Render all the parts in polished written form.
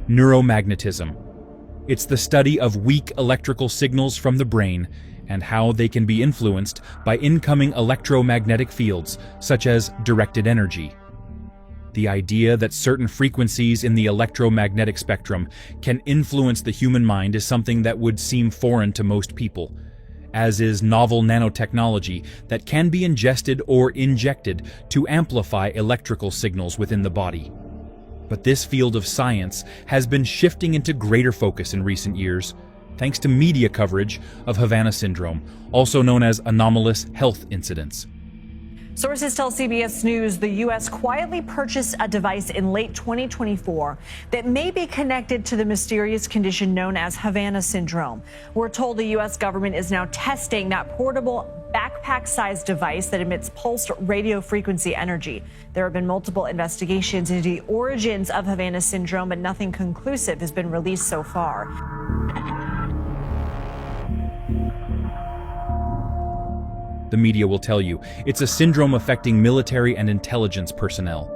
Neuromagnetism. It's the study of weak electrical signals from the brain and how they can be influenced by incoming electromagnetic fields, such as directed energy. The idea that certain frequencies in the electromagnetic spectrum can influence the human mind is something that would seem foreign to most people, as is novel nanotechnology that can be ingested or injected to amplify electrical signals within the body. But this field of science has been shifting into greater focus in recent years, thanks to media coverage of Havana syndrome, also known as anomalous health incidents. Sources tell CBS News the U.S. quietly purchased a device in late 2024 that may be connected to the mysterious condition known as Havana syndrome. We're told the U.S. government is now testing that portable backpack-sized device that emits pulsed radio frequency energy. There have been multiple investigations into the origins of Havana syndrome, but nothing conclusive has been released so far. The media will tell you it's a syndrome affecting military and intelligence personnel.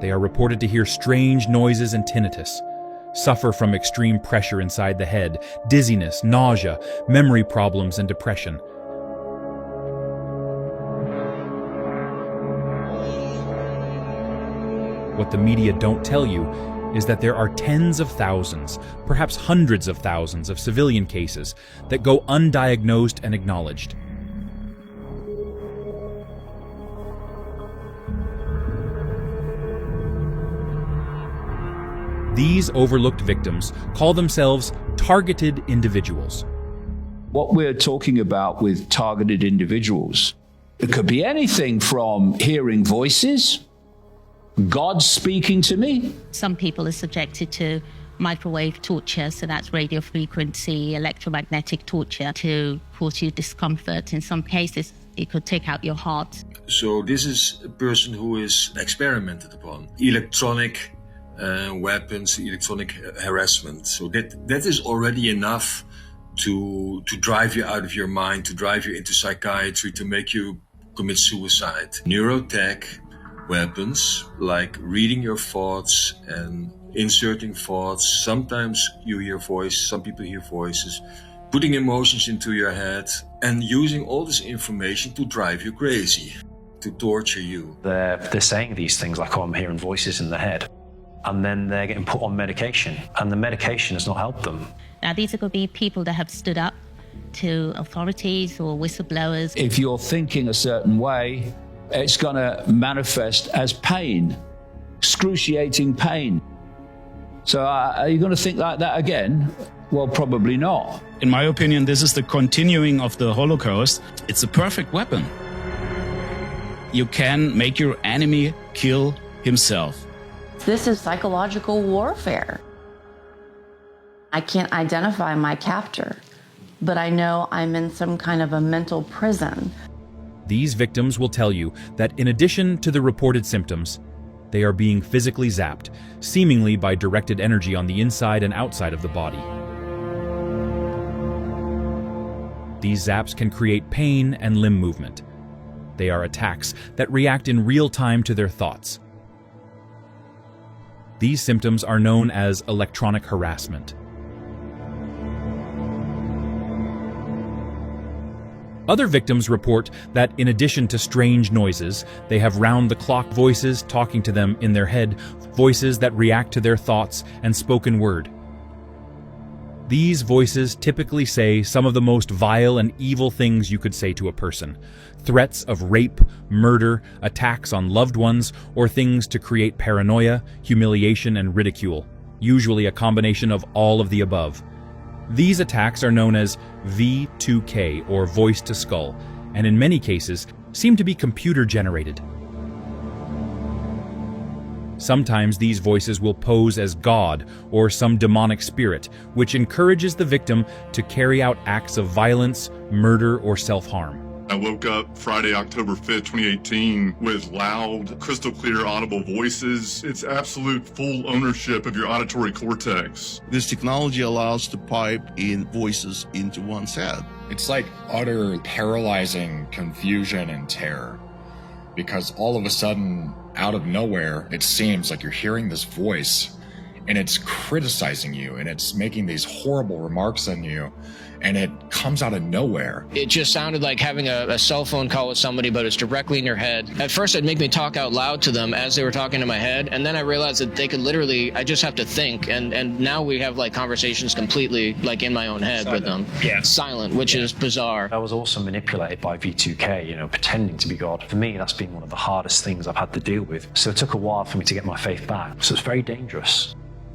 They are reported to hear strange noises and tinnitus, suffer from extreme pressure inside the head, dizziness, nausea, memory problems, and depression. What the media don't tell you is that there are tens of thousands, perhaps hundreds of thousands of civilian cases that go undiagnosed and acknowledged. These overlooked victims call themselves targeted individuals. What we're talking about with targeted individuals, it could be anything from hearing voices, God speaking to me. Some people are subjected to microwave torture, so that's radio frequency, electromagnetic torture to cause you discomfort. In some cases, it could take out your heart. So this is a person who is experimented upon. Electronic weapons, electronic harassment. So that is already enough to drive you out of your mind, to drive you into psychiatry, to make you commit suicide. Neurotech weapons like reading your thoughts and inserting thoughts. Sometimes you hear voice, some people hear voices, putting emotions into your head and using all this information to drive you crazy, to torture you. They're saying these things like, oh, I'm hearing voices in the head. And then they're getting put on medication, and the medication has not helped them. Now, these could be people that have stood up to authorities or whistleblowers. If you're thinking a certain way, it's going to manifest as pain, excruciating pain. So are you going to think like that again? Well, probably not. In my opinion, this is the continuing of the Holocaust. It's a perfect weapon. You can make your enemy kill himself. This is psychological warfare. I can't identify my captor, but I know I'm in some kind of a mental prison. These victims will tell you that in addition to the reported symptoms, they are being physically zapped, seemingly by directed energy on the inside and outside of the body. These zaps can create pain and limb movement. They are attacks that react in real time to their thoughts. These symptoms are known as electronic harassment. Other victims report that in addition to strange noises, they have round-the-clock voices talking to them in their head, voices that react to their thoughts and spoken word. These voices typically say some of the most vile and evil things you could say to a person. Threats of rape, murder, attacks on loved ones, or things to create paranoia, humiliation, and ridicule, usually a combination of all of the above. These attacks are known as V2K, or voice to skull, and in many cases seem to be computer-generated. Sometimes these voices will pose as God or some demonic spirit, which encourages the victim to carry out acts of violence, murder, or self-harm. I woke up Friday, October 5th, 2018 with loud, crystal clear audible voices. It's absolute full ownership of your auditory cortex. This technology allows to pipe in voices into one's head. It's like utter paralyzing confusion and terror, because all of a sudden, out of nowhere, it seems like you're hearing this voice and it's criticizing you and it's making these horrible remarks on you, and it comes out of nowhere. It just sounded like having a cell phone call with somebody, but it's directly in your head. At first, it'd make me talk out loud to them as they were talking to my head, and then I realized that they could literally, I just have to think, and now we have like conversations completely like in my own head with them. Yeah. Silent, which is bizarre. I was also manipulated by V2K, pretending to be God. For me, that's been one of the hardest things I've had to deal with. So it took a while for me to get my faith back. So it's very dangerous.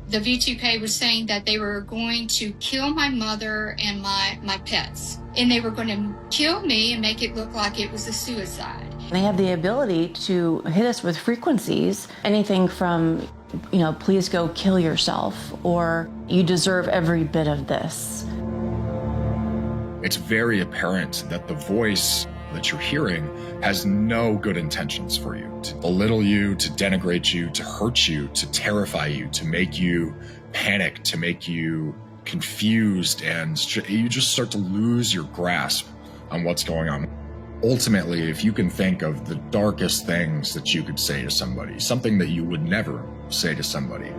The V2K was saying that they were going to kill my mother and my pets. And they were going to kill me and make it look like it was a suicide. They have the ability to hit us with frequencies, anything from, please go kill yourself, or you deserve every bit of this. It's very apparent that the voice that you're hearing has no good intentions for you. To belittle you, to denigrate you, to hurt you, to terrify you, to make you panic, to make you confused, and you just start to lose your grasp on what's going on. Ultimately, if you can think of the darkest things that you could say to somebody, something that you would never say to somebody,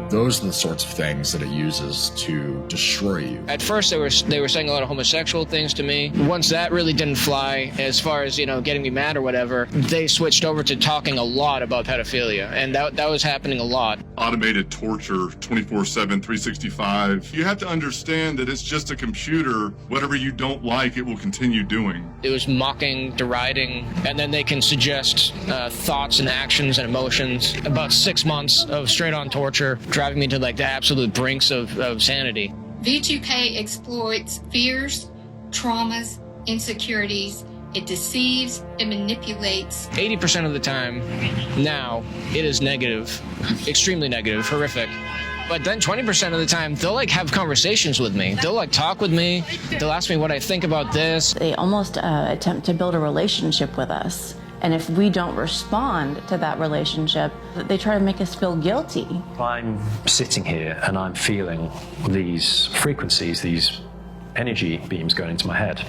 those are the sorts of things that it uses to destroy you. At first, they were saying a lot of homosexual things to me. Once that really didn't fly, as far as, getting me mad or whatever, they switched over to talking a lot about pedophilia, and that was happening a lot. Automated torture, 24/7, 365. You have to understand that it's just a computer. Whatever you don't like, it will continue doing. It was mocking, deriding, and then they can suggest thoughts and actions and emotions. About 6 months of straight-on torture, driving me to the absolute brinks of sanity. V2K exploits fears, traumas, insecurities. It deceives, it manipulates. 80% of the time now, it is negative, extremely negative, horrific. But then 20% of the time, they'll have conversations with me. They'll talk with me. They'll ask me what I think about this. They almost attempt to build a relationship with us. And if we don't respond to that relationship, they try to make us feel guilty. I'm sitting here and I'm feeling these frequencies, these energy beams going into my head,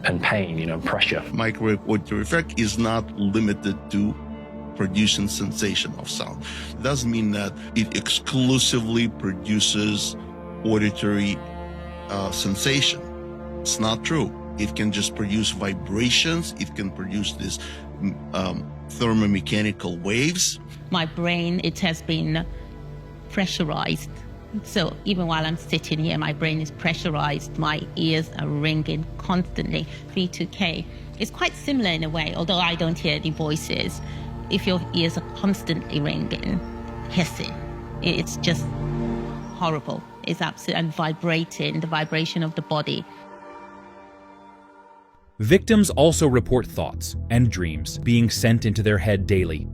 and pain, pressure. Microwave auditory effect is not limited to producing sensation of sound. It doesn't mean that it exclusively produces auditory sensation. It's not true. It can just produce vibrations. It can produce these thermomechanical waves. My brain, it has been pressurized. So even while I'm sitting here, my brain is pressurized. My ears are ringing constantly. V2K is quite similar in a way, although I don't hear any voices. If your ears are constantly ringing, hissing, it's just horrible. It's absolute, and vibrating, the vibration of the body. Victims also report thoughts and dreams being sent into their head daily.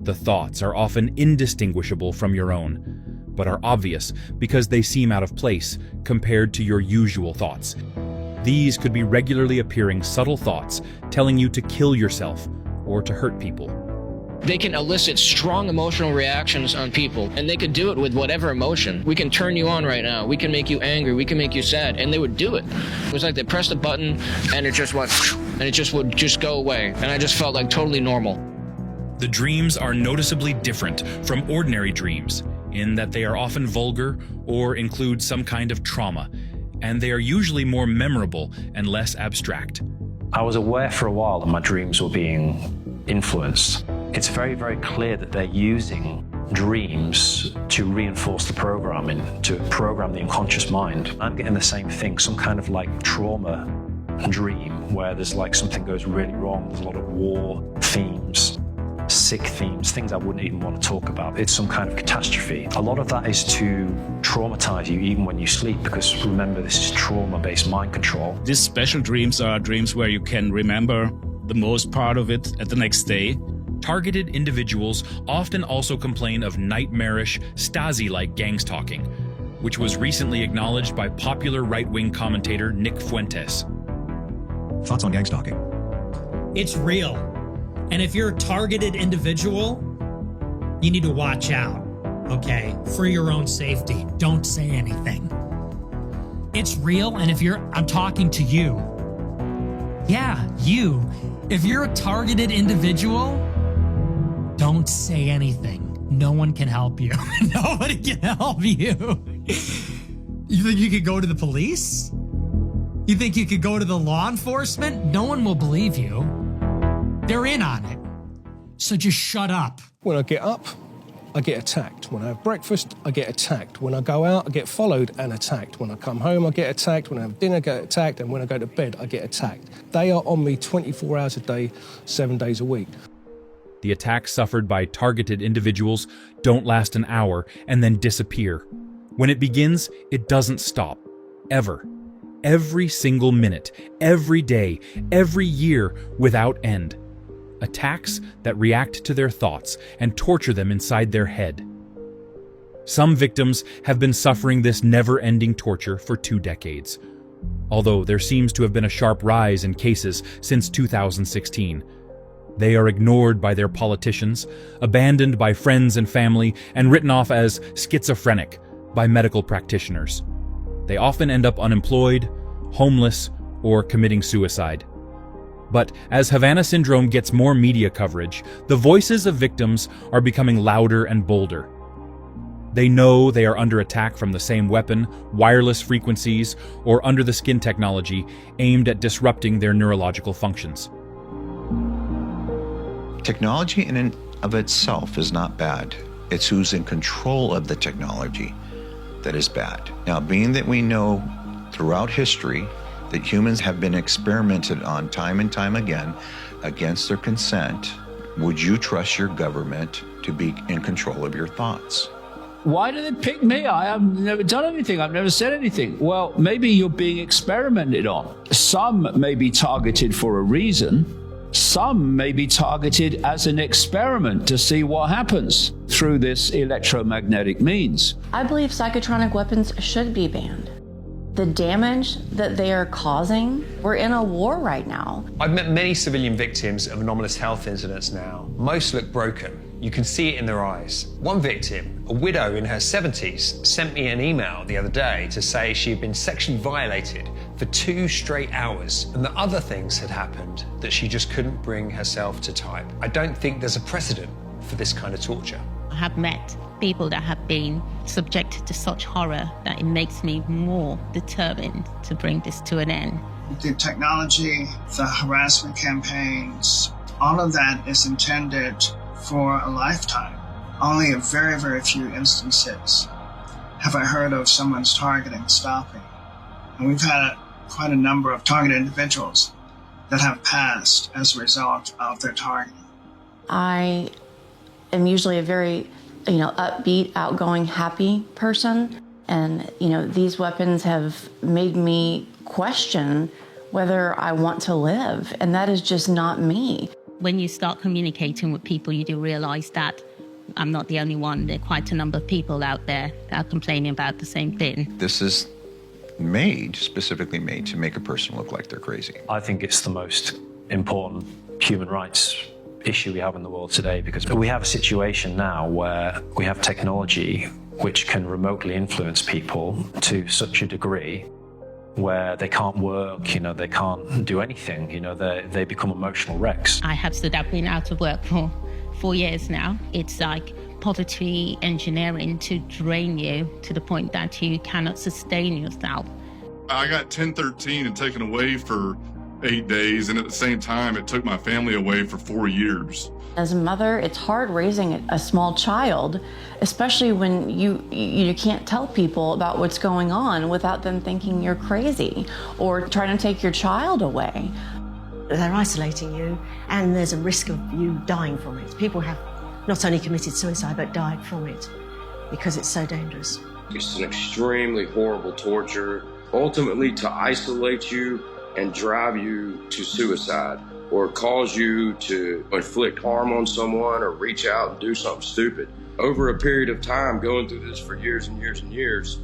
The thoughts are often indistinguishable from your own, but are obvious because they seem out of place compared to your usual thoughts. These could be regularly appearing subtle thoughts telling you to kill yourself or to hurt people. They can elicit strong emotional reactions on people, and they could do it with whatever emotion. We can turn you on right now. We can make you angry. We can make you sad, and they would do it. It was like they pressed a button, and it just went, and it just would just go away, and I just felt like totally normal. The dreams are noticeably different from ordinary dreams in that they are often vulgar or include some kind of trauma, and they are usually more memorable and less abstract. I was aware for a while that my dreams were being influenced. It's very, very clear that they're using dreams to reinforce the programming, to program the unconscious mind. I'm getting the same thing, some kind of like trauma dream where there's like something goes really wrong. There's a lot of war themes, sick themes, things I wouldn't even want to talk about. It's some kind of catastrophe. A lot of that is to traumatize you even when you sleep, because remember, this is trauma-based mind control. These special dreams are dreams where you can remember the most part of it at the next day. Targeted individuals often also complain of nightmarish, Stasi-like gang stalking, which was recently acknowledged by popular right-wing commentator Nick Fuentes. Thoughts on gang stalking? It's real. And if you're a targeted individual, you need to watch out, okay? For your own safety. Don't say anything. It's real, and I'm talking to you. Yeah, you. If you're a targeted individual, don't say anything. No one can help you. Nobody can help you. You think you could go to the police? You think you could go to the law enforcement? No one will believe you. They're in on it. So just shut up. When I get up, I get attacked. When I have breakfast, I get attacked. When I go out, I get followed and attacked. When I come home, I get attacked. When I have dinner, I get attacked. And when I go to bed, I get attacked. They are on me 24 hours a day, 7 days a week. The attacks suffered by targeted individuals don't last an hour and then disappear. When it begins, it doesn't stop. Ever. Every single minute, every day, every year, without end. Attacks that react to their thoughts and torture them inside their head. Some victims have been suffering this never-ending torture for 2 decades, although there seems to have been a sharp rise in cases since 2016. They are ignored by their politicians, abandoned by friends and family, and written off as schizophrenic by medical practitioners. They often end up unemployed, homeless, or committing suicide. But as Havana Syndrome gets more media coverage, the voices of victims are becoming louder and bolder. They know they are under attack from the same weapon, wireless frequencies, or under-the-skin technology aimed at disrupting their neurological functions. Technology in and of itself is not bad. It's who's in control of the technology that is bad. Now, being that we know throughout history that humans have been experimented on time and time again against their consent, would you trust your government to be in control of your thoughts? Why do they pick me? I have never done anything. I've never said anything. Well, maybe you're being experimented on. Some may be targeted for a reason. Some may be targeted as an experiment to see what happens through this electromagnetic means. I believe psychotronic weapons should be banned. The damage that they are causing, we're in a war right now. I've met many civilian victims of anomalous health incidents now. Most look broken. You can see it in their eyes. One victim, a widow in her 70s, sent me an email the other day to say she had been sexually violated for 2 straight hours, and that other things had happened that she just couldn't bring herself to type. I don't think there's a precedent for this kind of torture. I have met people that have been subjected to such horror that it makes me more determined to bring this to an end. The technology, the harassment campaigns, all of that is intended for a lifetime. Only a very, very few instances have I heard of someone's targeting stopping. And we've had quite a number of targeted individuals that have passed as a result of their targeting. I am usually a very, upbeat, outgoing, happy person. And, these weapons have made me question whether I want to live. And that is just not me. When you start communicating with people, you do realize that I'm not the only one. There are quite a number of people out there that are complaining about the same thing. This is specifically made to make a person look like they're crazy. I think it's the most important human rights issue we have in the world today, because we have a situation now where we have technology which can remotely influence people to such a degree where they can't work, they can't do anything, they become emotional wrecks. I have stood up, been out of work for 4 years now. It's like poverty engineering to drain you to the point that you cannot sustain yourself. I got 1013 and taken away for 8 days, and at the same time, it took my family away for 4 years. As a mother, it's hard raising a small child, especially when you can't tell people about what's going on without them thinking you're crazy or trying to take your child away. They're isolating you, and there's a risk of you dying from it. People have not only committed suicide, but died from it because it's so dangerous. It's an extremely horrible torture, ultimately to isolate you and drive you to suicide, or cause you to inflict harm on someone or reach out and do something stupid. Over a period of time, going through this for years and years and years,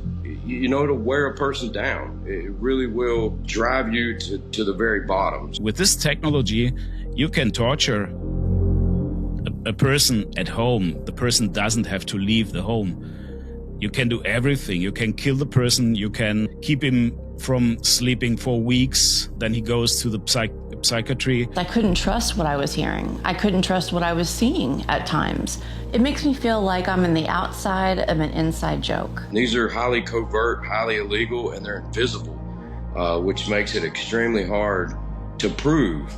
it'll wear a person down. It really will drive you to the very bottom. With this technology, you can torture a person at home. The person doesn't have to leave the home. You can do everything. You can kill the person. You can keep him from sleeping for weeks. Then he goes to the psychiatry. I couldn't trust what I was hearing. I couldn't trust what I was seeing at times. It makes me feel like I'm in the outside of an inside joke. These are highly covert, highly illegal, and they're invisible, which makes it extremely hard to prove.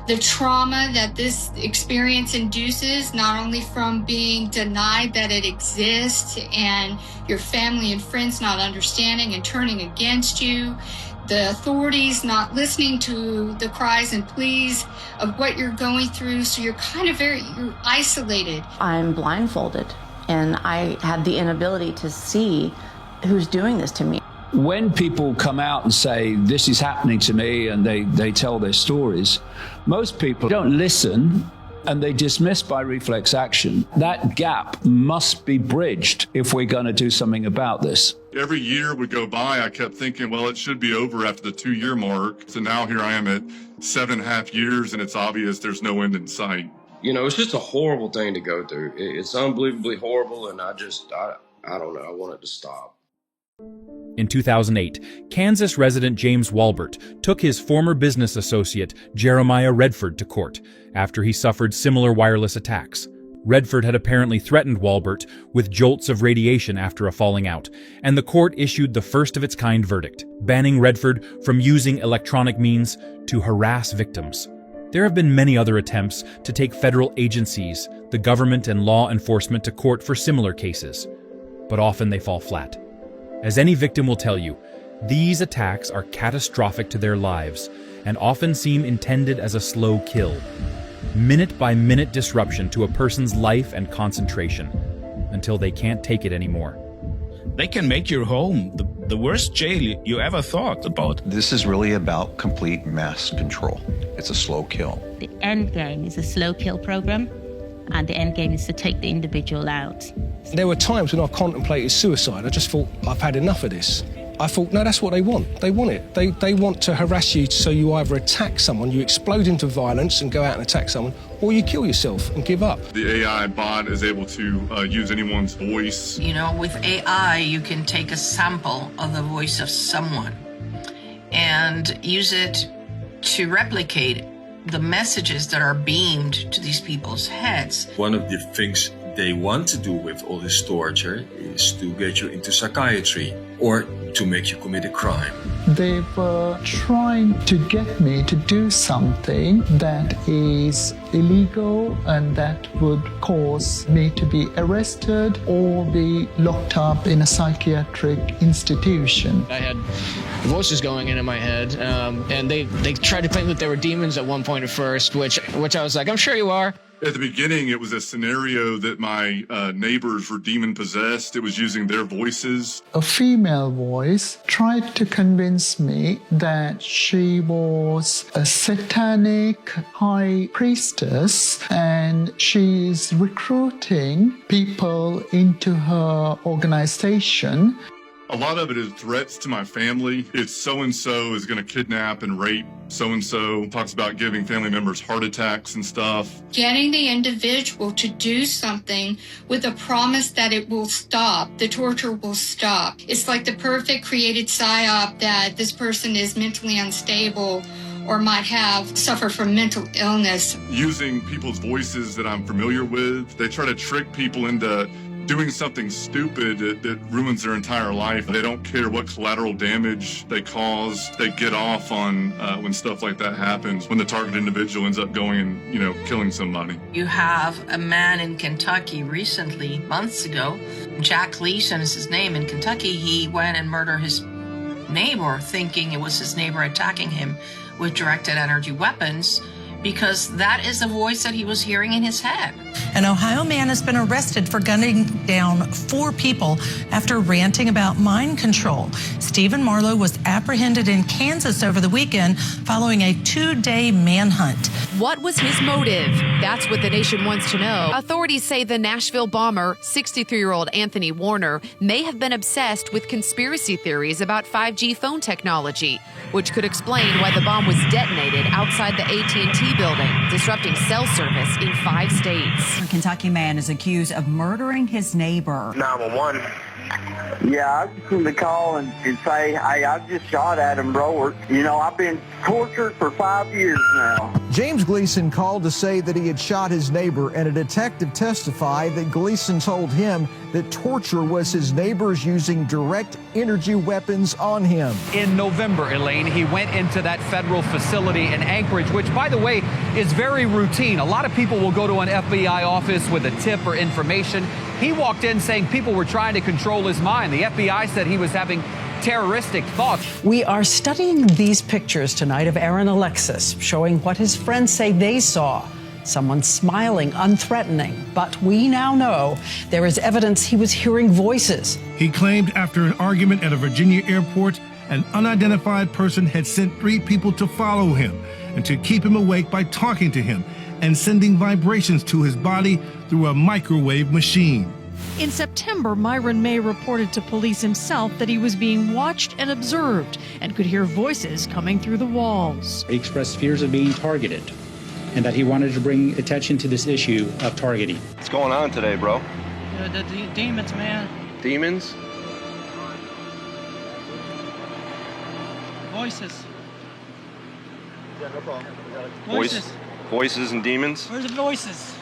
The trauma that this experience induces, not only from being denied that it exists and your family and friends not understanding and turning against you, the authorities not listening to the cries and pleas of what you're going through, so you're you're isolated. I'm blindfolded, and I had the inability to see who's doing this to me. When people come out and say, this is happening to me, and they tell their stories, most people don't listen and they dismiss by reflex action. That gap must be bridged if we're going to do something about this. Every year would go by, I kept thinking, well, it should be over after the 2-year mark. So now here I am at 7.5 years, and it's obvious there's no end in sight. It's just a horrible thing to go through. It's unbelievably horrible, and I don't know, I want it to stop. In 2008, Kansas resident James Walbert took his former business associate Jeremiah Redford to court after he suffered similar wireless attacks. Redford had apparently threatened Walbert with jolts of radiation after a falling out, and the court issued the first of its kind verdict, banning Redford from using electronic means to harass victims. There have been many other attempts to take federal agencies, the government and law enforcement to court for similar cases, but often they fall flat. As any victim will tell you, these attacks are catastrophic to their lives and often seem intended as a slow kill. Minute-by-minute disruption to a person's life and concentration until they can't take it anymore. They can make your home the worst jail you ever thought about. This is really about complete mass control. It's a slow kill. The end game is a slow kill program, and the end game is to take the individual out. There were times when I contemplated suicide. I just thought, I've had enough of this. I thought, no, that's what they want. They want it. They want to harass you, so you either attack someone, you explode into violence and go out and attack someone, or you kill yourself and give up. The AI bot is able to use anyone's voice. With AI, you can take a sample of the voice of someone and use it to replicate the messages that are beamed to these people's heads. One of the things they want to do with all this torture is to get you into psychiatry or to make you commit a crime. They were trying to get me to do something that is illegal and that would cause me to be arrested or be locked up in a psychiatric institution. I had voices going in my head, and they tried to claim that they were demons at one point at first, which I was like, I'm sure you are. At the beginning, it was a scenario that my neighbors were demon-possessed. It was using their voices. A female voice tried to convince me that she was a satanic high priestess and she's recruiting people into her organization. A lot of it is threats to my family. It's so-and-so is going to kidnap and rape so-and-so. Talks about giving family members heart attacks and stuff. Getting the individual to do something with a promise that it will stop, the torture will stop. It's like the perfect created psyop that this person is mentally unstable or might have suffered from mental illness. Using people's voices that I'm familiar with, they try to trick people into doing something stupid that ruins their entire life. They don't care what collateral damage they cause. They get off on when stuff like that happens, when the target individual ends up going and, killing somebody. You have a man in Kentucky recently, months ago, Jack Gleason is his name. In Kentucky, he went and murdered his neighbor, thinking it was his neighbor attacking him with directed energy weapons, because that is the voice that he was hearing in his head. An Ohio man has been arrested for gunning down 4 people after ranting about mind control. Stephen Marlowe was apprehended in Kansas over the weekend following a 2-day manhunt. What was his motive? That's what the nation wants to know. Authorities say the Nashville bomber, 63-year-old Anthony Warner, may have been obsessed with conspiracy theories about 5G phone technology, which could explain why the bomb was detonated outside the AT&T building, disrupting cell service in 5 states. A Kentucky man is accused of murdering his neighbor. 911. Yeah, I just wanted to call and say, hey, I just shot Adam Broward. I've been tortured for 5 years now. James Gleason called to say that he had shot his neighbor, and a detective testified that Gleason told him that torture was his neighbors using direct energy weapons on him. In November, Elaine, he went into that federal facility in Anchorage, which, by the way, is very routine. A lot of people will go to an FBI office with a tip or information. He walked in saying people were trying to control his mind. The FBI said he was having terroristic thoughts. We are studying these pictures tonight of Aaron Alexis, showing what his friends say they saw. Someone smiling, unthreatening. But we now know there is evidence he was hearing voices. He claimed after an argument at a Virginia airport, an unidentified person had sent 3 people to follow him and to keep him awake by talking to him and sending vibrations to his body through a microwave machine. In September, Myron May reported to police himself that he was being watched and observed and could hear voices coming through the walls. He expressed fears of being targeted and that he wanted to bring attention to this issue of targeting. What's going on today, bro? The demons, man. Demons? Voices. Yeah, no problem. Voices. Voices and demons? Where's the voices?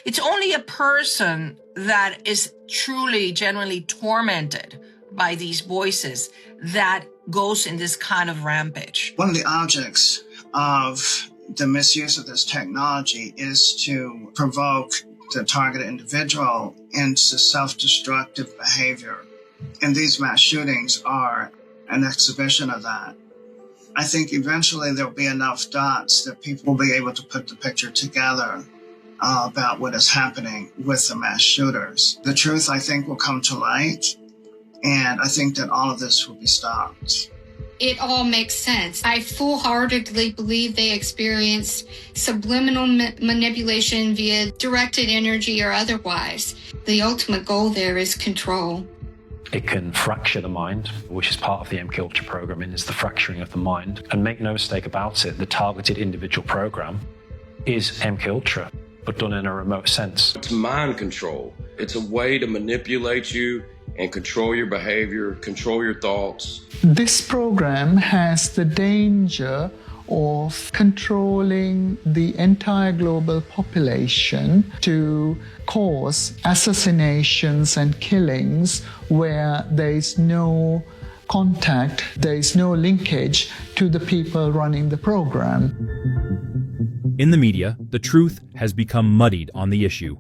It's only a person that is truly, genuinely tormented by these voices that goes in this kind of rampage. One of the objects of the misuse of this technology is to provoke the targeted individual into self-destructive behavior. And these mass shootings are an exhibition of that. I think eventually there'll be enough dots that people will be able to put the picture together about what is happening with the mass shooters. The truth, I think, will come to light, and I think that all of this will be stopped. It all makes sense. I full-heartedly believe they experienced subliminal manipulation via directed energy or otherwise. The ultimate goal there is control. It can fracture the mind, which is part of the M-Culture programming, is the fracturing of the mind. And make no mistake about it, the targeted individual program is M-Culture, but done in a remote sense. It's mind control. It's a way to manipulate you and control your behavior, control your thoughts. This program has the danger of controlling the entire global population to cause assassinations and killings where there is no contact, there is no linkage to the people running the program. In the media, the truth has become muddied on the issue.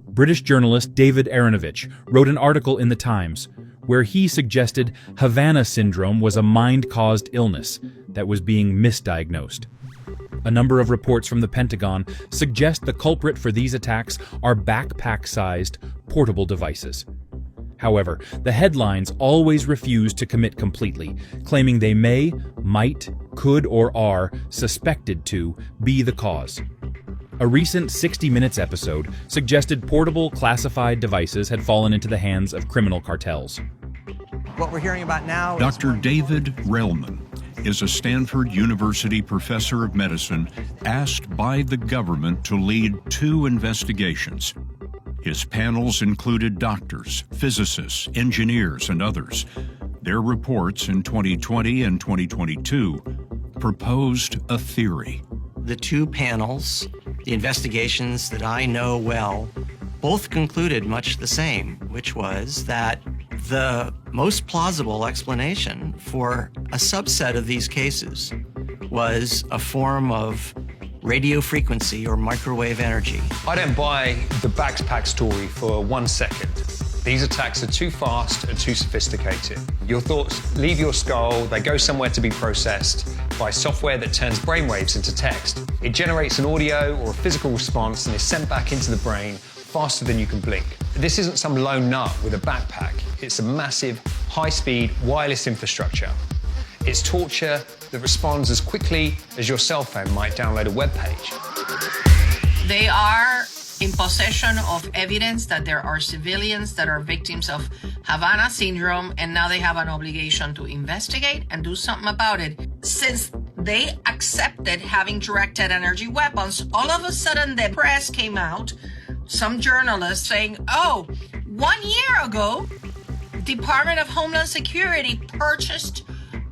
British journalist David Aaronovitch wrote an article in The Times where he suggested Havana syndrome was a mind-caused illness that was being misdiagnosed. A number of reports from the Pentagon suggest the culprit for these attacks are backpack-sized, portable devices. However, the headlines always refuse to commit completely, claiming they may, might, could, or are suspected to be the cause. A recent 60 Minutes episode suggested portable classified devices had fallen into the hands of criminal cartels. What we're hearing about now Dr. David Relman is a Stanford University professor of medicine asked by the government to lead 2 investigations. His panels included doctors, physicists, engineers, and others. Their reports in 2020 and 2022 proposed a theory. The 2 panels, the investigations that I know well, both concluded much the same, which was that the most plausible explanation for a subset of these cases was a form of radio frequency or microwave energy. I don't buy the backpack story for 1 second. These attacks are too fast and too sophisticated. Your thoughts leave your skull, they go somewhere to be processed by software that turns brainwaves into text. It generates an audio or a physical response and is sent back into the brain faster than you can blink. This isn't some lone nut with a backpack. It's a massive, high-speed, wireless infrastructure. It's torture that responds as quickly as your cell phone might download a web page. They are in possession of evidence that there are civilians that are victims of Havana syndrome, and now they have an obligation to investigate and do something about it. Since they accepted having directed energy weapons, all of a sudden the press came out, some journalists saying, oh, 1 year ago, Department of Homeland Security purchased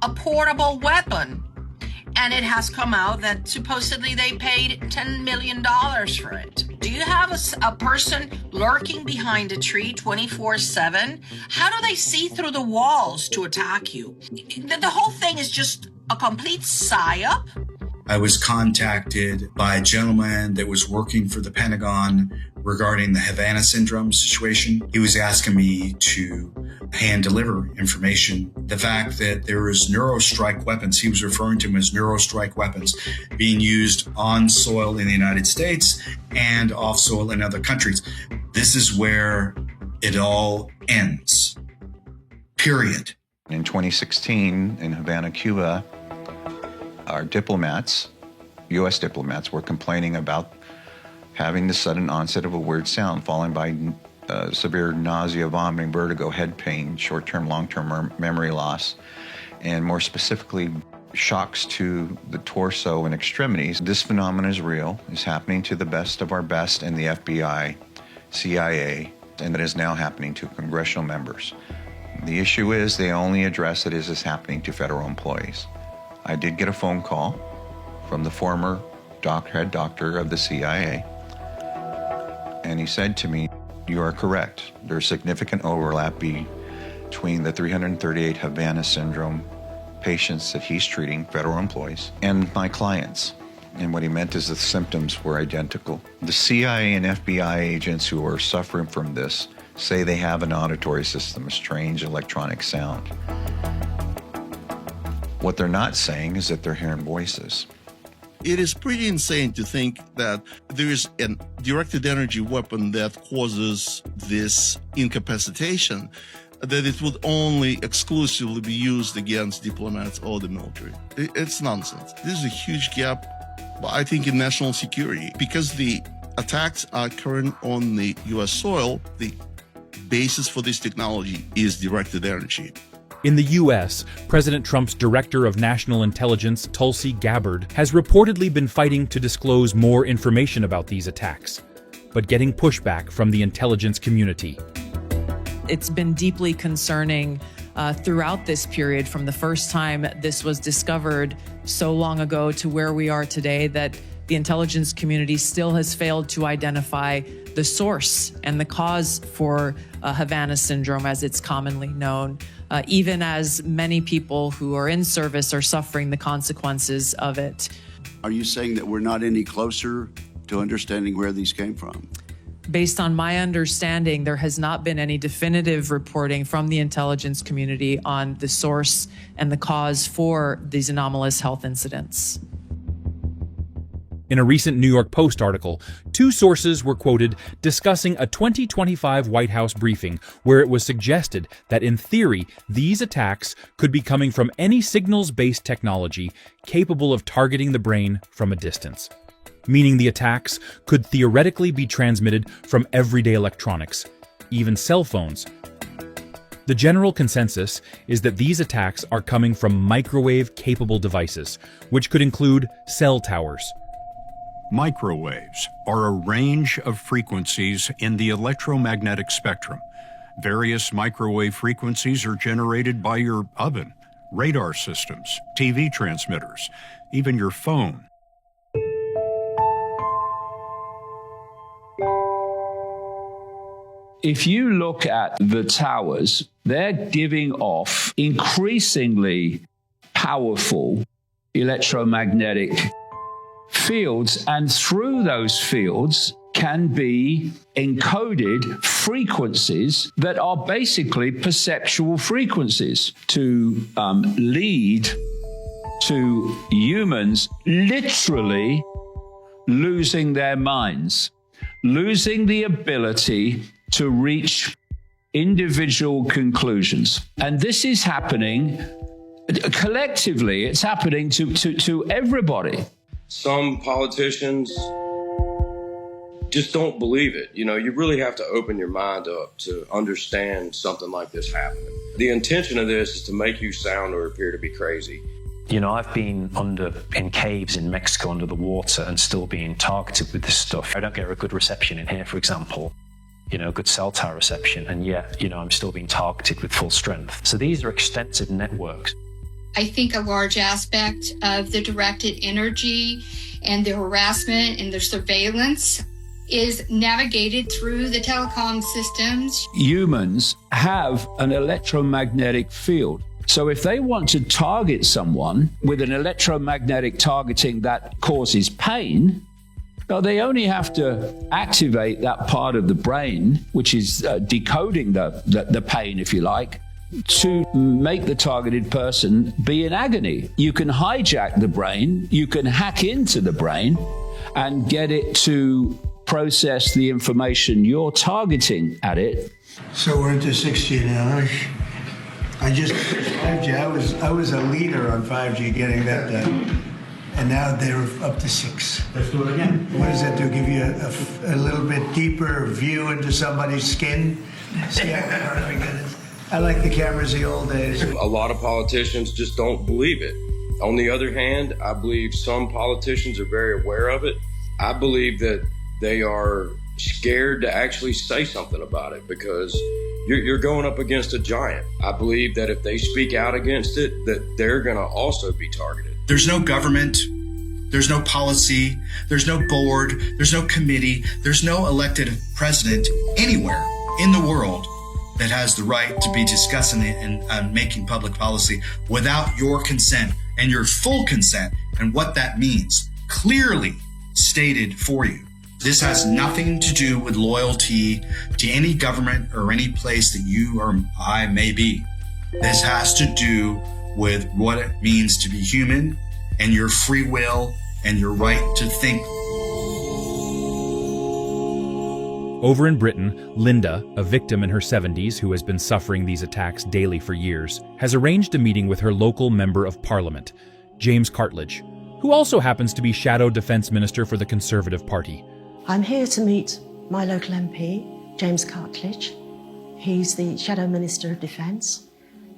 a portable weapon. And it has come out that supposedly they paid $10 million for it. Do you have a person lurking behind a tree 24/7? How do they see through the walls to attack you? The whole thing is just a complete psyop. I was contacted by a gentleman that was working for the Pentagon regarding the Havana syndrome situation. He was asking me to hand deliver information. The fact that there is neurostrike weapons, he was referring to them as neurostrike weapons, being used on soil in the United States and off soil in other countries. This is where it all ends. Period. In 2016, in Havana, Cuba, our diplomats, U.S. diplomats, were complaining about having the sudden onset of a weird sound, followed by severe nausea, vomiting, vertigo, head pain, short-term, long-term memory loss, and more specifically, shocks to the torso and extremities. This phenomenon is real, is happening to the best of our best in the FBI, CIA, and it is now happening to congressional members. The issue is they only address it as it's happening to federal employees. I did get a phone call from the former head doctor of the CIA, and he said to me, you are correct. There's significant overlap between the 338 Havana syndrome patients that he's treating, federal employees, and my clients. And what he meant is the symptoms were identical. The CIA and FBI agents who are suffering from this say they have an auditory system, a strange electronic sound. What they're not saying is that they're hearing voices. It is pretty insane to think that there is a directed energy weapon that causes this incapacitation, that it would only exclusively be used against diplomats or the military. It's nonsense. This is a huge gap, I think, in national security. Because the attacks are occurring on the U.S. soil, the basis for this technology is directed energy. In the U.S., President Trump's Director of National Intelligence, Tulsi Gabbard, has reportedly been fighting to disclose more information about these attacks, but getting pushback from the intelligence community. It's been deeply concerning throughout this period, from the first time this was discovered so long ago to where we are today, that the intelligence community still has failed to identify the source and the cause for Havana syndrome, as it's commonly known, even as many people who are in service are suffering the consequences of it. Are you saying that we're not any closer to understanding where these came from? Based on my understanding, there has not been any definitive reporting from the intelligence community on the source and the cause for these anomalous health incidents. In a recent New York Post article, two sources were quoted discussing a 2025 White House briefing where it was suggested that in theory, these attacks could be coming from any signals-based technology capable of targeting the brain from a distance, meaning the attacks could theoretically be transmitted from everyday electronics, even cell phones. The general consensus is that these attacks are coming from microwave-capable devices, which could include cell towers. Microwaves are a range of frequencies in the electromagnetic spectrum. Various microwave frequencies are generated by your oven, radar systems, TV transmitters, even your phone. if you look at the towers, they're giving off increasingly powerful electromagnetic fields, and through those fields can be encoded frequencies that are basically perceptual frequencies to lead to humans literally losing their minds, losing the ability to reach individual conclusions. And this is happening collectively. It's happening to everybody. Some politicians just don't believe it. You know, you really have to open your mind up to understand something like this happening. The intention of this is to make you sound or appear to be crazy. You know, I've been in caves in Mexico under the water and still being targeted with this stuff. I don't get a good reception in here, for example, you know, good cell tower reception, and yet, you know, I'm still being targeted with full strength. So these are extensive networks. I think a large aspect of the directed energy and the harassment and the surveillance is navigated through the telecom systems. Humans have an electromagnetic field. So if they want to target someone with an electromagnetic targeting that causes pain, well, they only have to activate that part of the brain, which is decoding the pain, if you like, to make the targeted person be in agony. You can hijack the brain, you can hack into the brain and get it to process the information you're targeting at it. So we're into 6G now. I just 5G. I was a leader on 5G getting that done, and now they're up to 6. Let's do it again. What does that do? Give you a little bit deeper view into somebody's skin? See, I like the cameras the old days. A lot of politicians just don't believe it. On the other hand, I believe some politicians are very aware of it. I believe that they are scared to actually say something about it because you're going up against a giant. I believe that if they speak out against it, that they're going to also be targeted. There's no government, there's no policy, there's no board, there's no committee, there's no elected president anywhere in the world that has the right to be discussing it and making public policy without your consent and your full consent, and what that means clearly stated for you. This has nothing to do with loyalty to any government or any place that you or I may be. This has to do with what it means to be human and your free will and your right to think. Over in Britain, Linda, a victim in her 70s who has been suffering these attacks daily for years, has arranged a meeting with her local Member of Parliament, James Cartledge, who also happens to be Shadow Defence Minister for the Conservative Party. I'm here to meet my local MP, James Cartledge. He's the Shadow Minister of Defence,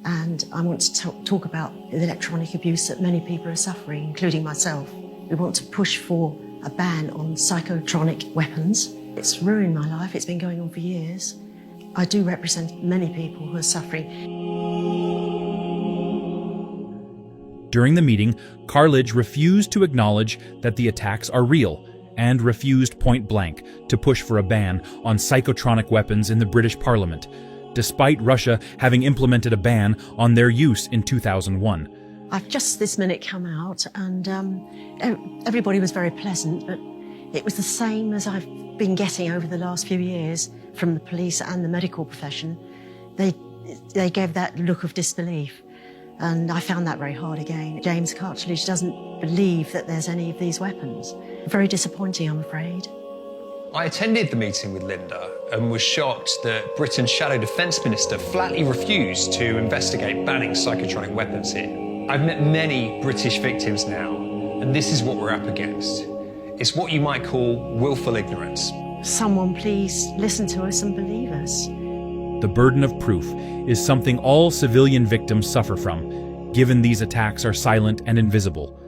and I want to talk about the electronic abuse that many people are suffering, including myself. We want to push for a ban on psychotronic weapons. It's ruined my life. It's been going on for years. I do represent many people who are suffering. During the meeting, Cartledge refused to acknowledge that the attacks are real and refused point blank to push for a ban on psychotronic weapons in the British Parliament, despite Russia having implemented a ban on their use in 2001. I've just this minute come out, and everybody was very pleasant, but it was the same as I've been getting over the last few years from the police and the medical profession. They gave that look of disbelief, and I found that very hard again. James Cartledge doesn't believe that there's any of these weapons. Very disappointing, I'm afraid. I attended the meeting with Linda and was shocked that Britain's Shadow Defence Minister flatly refused to investigate banning psychotronic weapons here. I've met many British victims now, and this is what we're up against. It's what you might call willful ignorance. Someone please listen to us and believe us. The burden of proof is something all civilian victims suffer from, given these attacks are silent and invisible.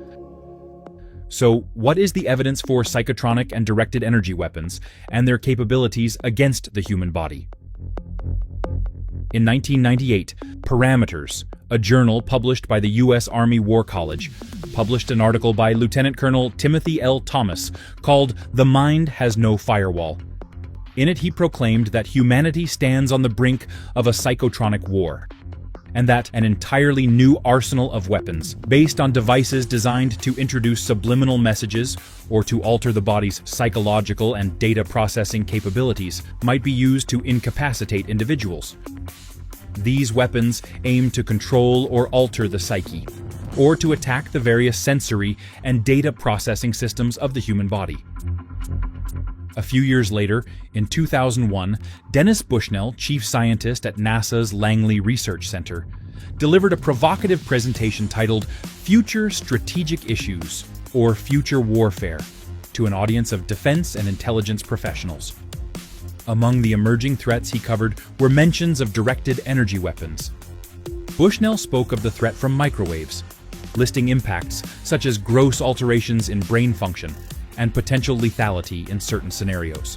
So, what is the evidence for psychotronic and directed energy weapons and their capabilities against the human body? In 1998, Parameters, a journal published by the U.S. Army War College, published an article by Lieutenant Colonel Timothy L. Thomas called "The Mind Has No Firewall." In it, he proclaimed that humanity stands on the brink of a psychotronic war, and that an entirely new arsenal of weapons, based on devices designed to introduce subliminal messages or to alter the body's psychological and data processing capabilities, might be used to incapacitate individuals. These weapons aim to control or alter the psyche, or to attack the various sensory and data processing systems of the human body. A few years later, in 2001, Dennis Bushnell, chief scientist at NASA's Langley Research Center, delivered a provocative presentation titled Future Strategic Issues, or Future Warfare, to an audience of defense and intelligence professionals. Among the emerging threats he covered were mentions of directed energy weapons. Bushnell spoke of the threat from microwaves, listing impacts such as gross alterations in brain function and potential lethality in certain scenarios.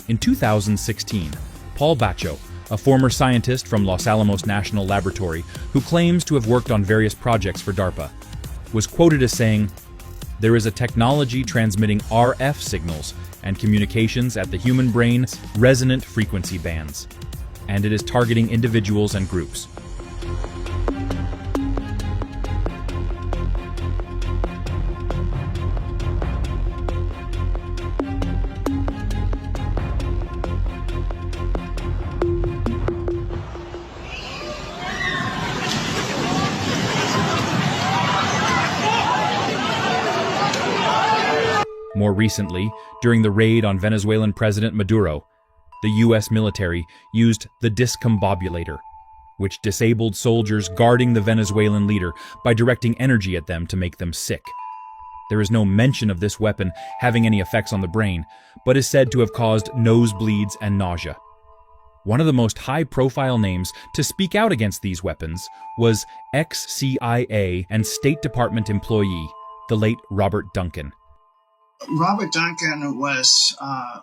In 2016, Paul Baccio, a former scientist from Los Alamos National Laboratory who claims to have worked on various projects for DARPA, was quoted as saying, "There is a technology transmitting RF signals and communications at the human brain's resonant frequency bands, and it is targeting individuals and groups." More recently, during the raid on Venezuelan President Maduro, the U.S. military used the discombobulator, which disabled soldiers guarding the Venezuelan leader by directing energy at them to make them sick. There is no mention of this weapon having any effects on the brain, but is said to have caused nosebleeds and nausea. One of the most high-profile names to speak out against these weapons was ex-CIA and State Department employee, the late Robert Duncan. Robert Duncan was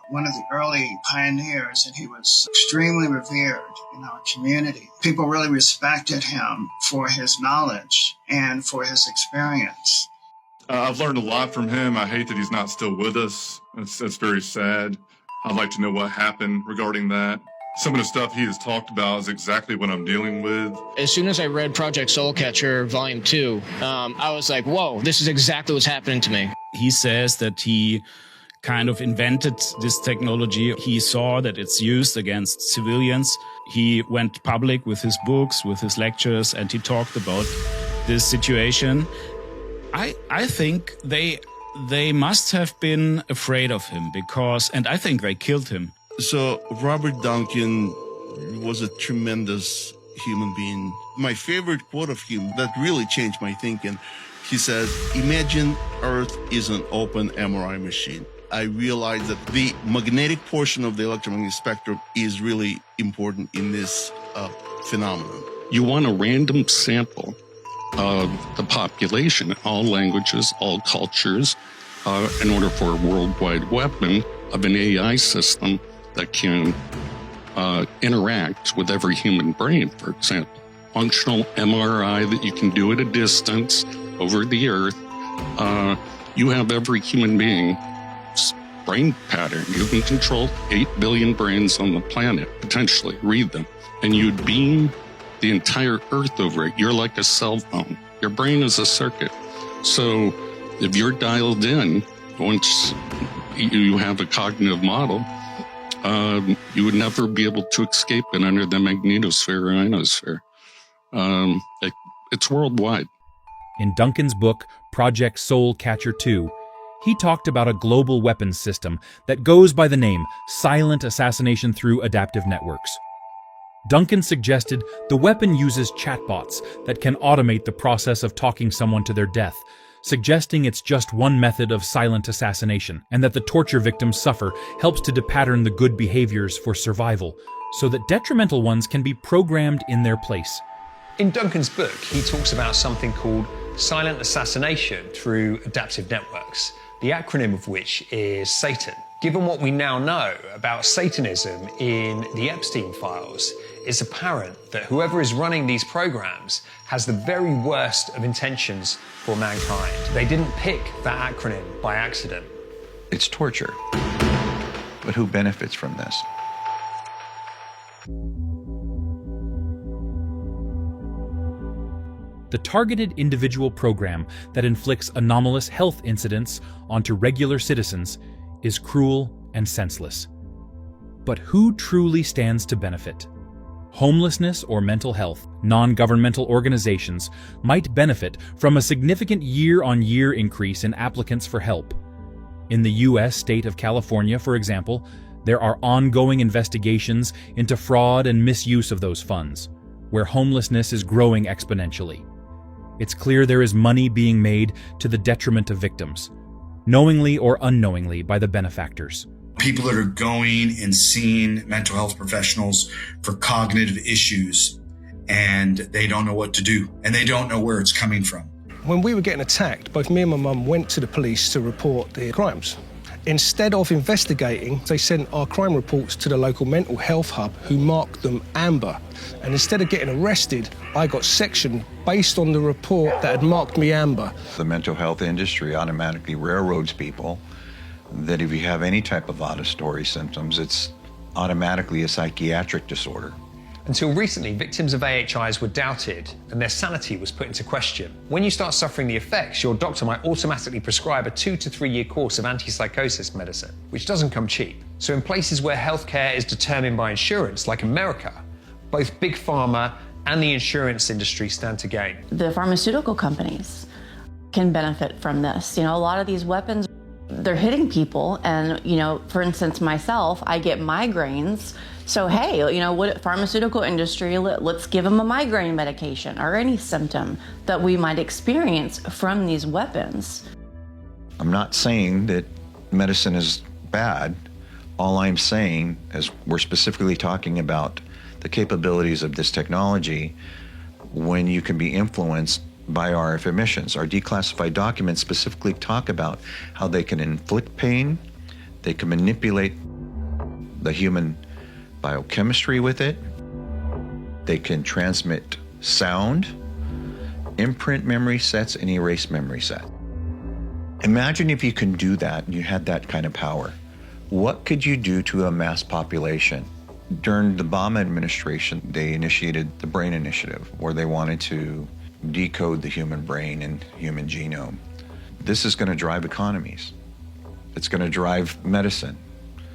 one of the early pioneers, and he was extremely revered in our community. People really respected him for his knowledge and for his experience. I've learned a lot from him. I hate that he's not still with us. It's very sad. I'd like to know what happened regarding that. Some of the stuff he has talked about is exactly what I'm dealing with. As soon as I read Project Soulcatcher Volume 2, I was like, whoa, this is exactly what's happening to me. He says that he kind of invented this technology. He saw that it's used against civilians. He went public with his books, with his lectures, and he talked about this situation. I think they must have been afraid of him and I think they killed him. So Robert Duncan was a tremendous human being. My favorite quote of him that really changed my thinking, he says, "Imagine Earth is an open MRI machine." I realized that the magnetic portion of the electromagnetic spectrum is really important in this phenomenon. You want a random sample of the population, all languages, all cultures, in order for a worldwide weapon of an AI system that can interact with every human brain, for example. Functional MRI that you can do at a distance over the earth. You have every human being's brain pattern. You can control 8 billion brains on the planet, potentially, read them. And you'd beam the entire earth over it. You're like a cell phone. Your brain is a circuit. So if you're dialed in, once you have a cognitive model, you would never be able to escape it under the magnetosphere or ionosphere. It's worldwide. In Duncan's book, Project Soulcatcher 2, he talked about a global weapons system that goes by the name Silent Assassination Through Adaptive Networks. Duncan suggested the weapon uses chatbots that can automate the process of talking someone to their death, suggesting it's just one method of silent assassination, and that the torture victims suffer helps to depattern the good behaviors for survival, so that detrimental ones can be programmed in their place. In Duncan's book, he talks about something called silent assassination through adaptive networks, the acronym of which is Satan. Given what we now know about Satanism in the Epstein files, it's apparent that whoever is running these programs has the very worst of intentions for mankind. They didn't pick that acronym by accident. It's torture. But who benefits from this? The targeted individual program that inflicts anomalous health incidents onto regular citizens is cruel and senseless. But who truly stands to benefit? Homelessness or mental health, non-governmental organizations might benefit from a significant year-on-year increase in applicants for help. In the U.S. state of California, for example, there are ongoing investigations into fraud and misuse of those funds, where homelessness is growing exponentially. It's clear there is money being made to the detriment of victims, knowingly or unknowingly by the benefactors. People that are going and seeing mental health professionals for cognitive issues, and they don't know what to do, and they don't know where it's coming from. When we were getting attacked, both me and my mum went to the police to report the crimes. Instead of investigating, they sent our crime reports to the local mental health hub, who marked them amber. And instead of getting arrested, I got sectioned based on the report that had marked me amber. The mental health industry automatically railroads people that if you have any type of out-of-story symptoms, it's automatically a psychiatric disorder. Until recently, victims of AHIs were doubted and their sanity was put into question. When you start suffering the effects, your doctor might automatically prescribe a 2 to 3 year course of antipsychosis medicine, which doesn't come cheap. So in places where healthcare is determined by insurance, like America, both big pharma and the insurance industry stand to gain. The pharmaceutical companies can benefit from this. A lot of these weapons, they're hitting people, and for instance, myself, I get migraines. So hey, what pharmaceutical industry, let's give them a migraine medication or any symptom that we might experience from these weapons. I'm not saying that medicine is bad. All I'm saying is we're specifically talking about the capabilities of this technology when you can be influenced by RF emissions. Our declassified documents specifically talk about how they can inflict pain, they can manipulate the human biochemistry with it, they can transmit sound, imprint memory sets, and erase memory set. Imagine if you can do that and you had that kind of power. What could you do to a mass population? During the Obama administration, they initiated the Brain Initiative, where they wanted to decode the human brain and human genome. This is going to drive economies. It's going to drive medicine.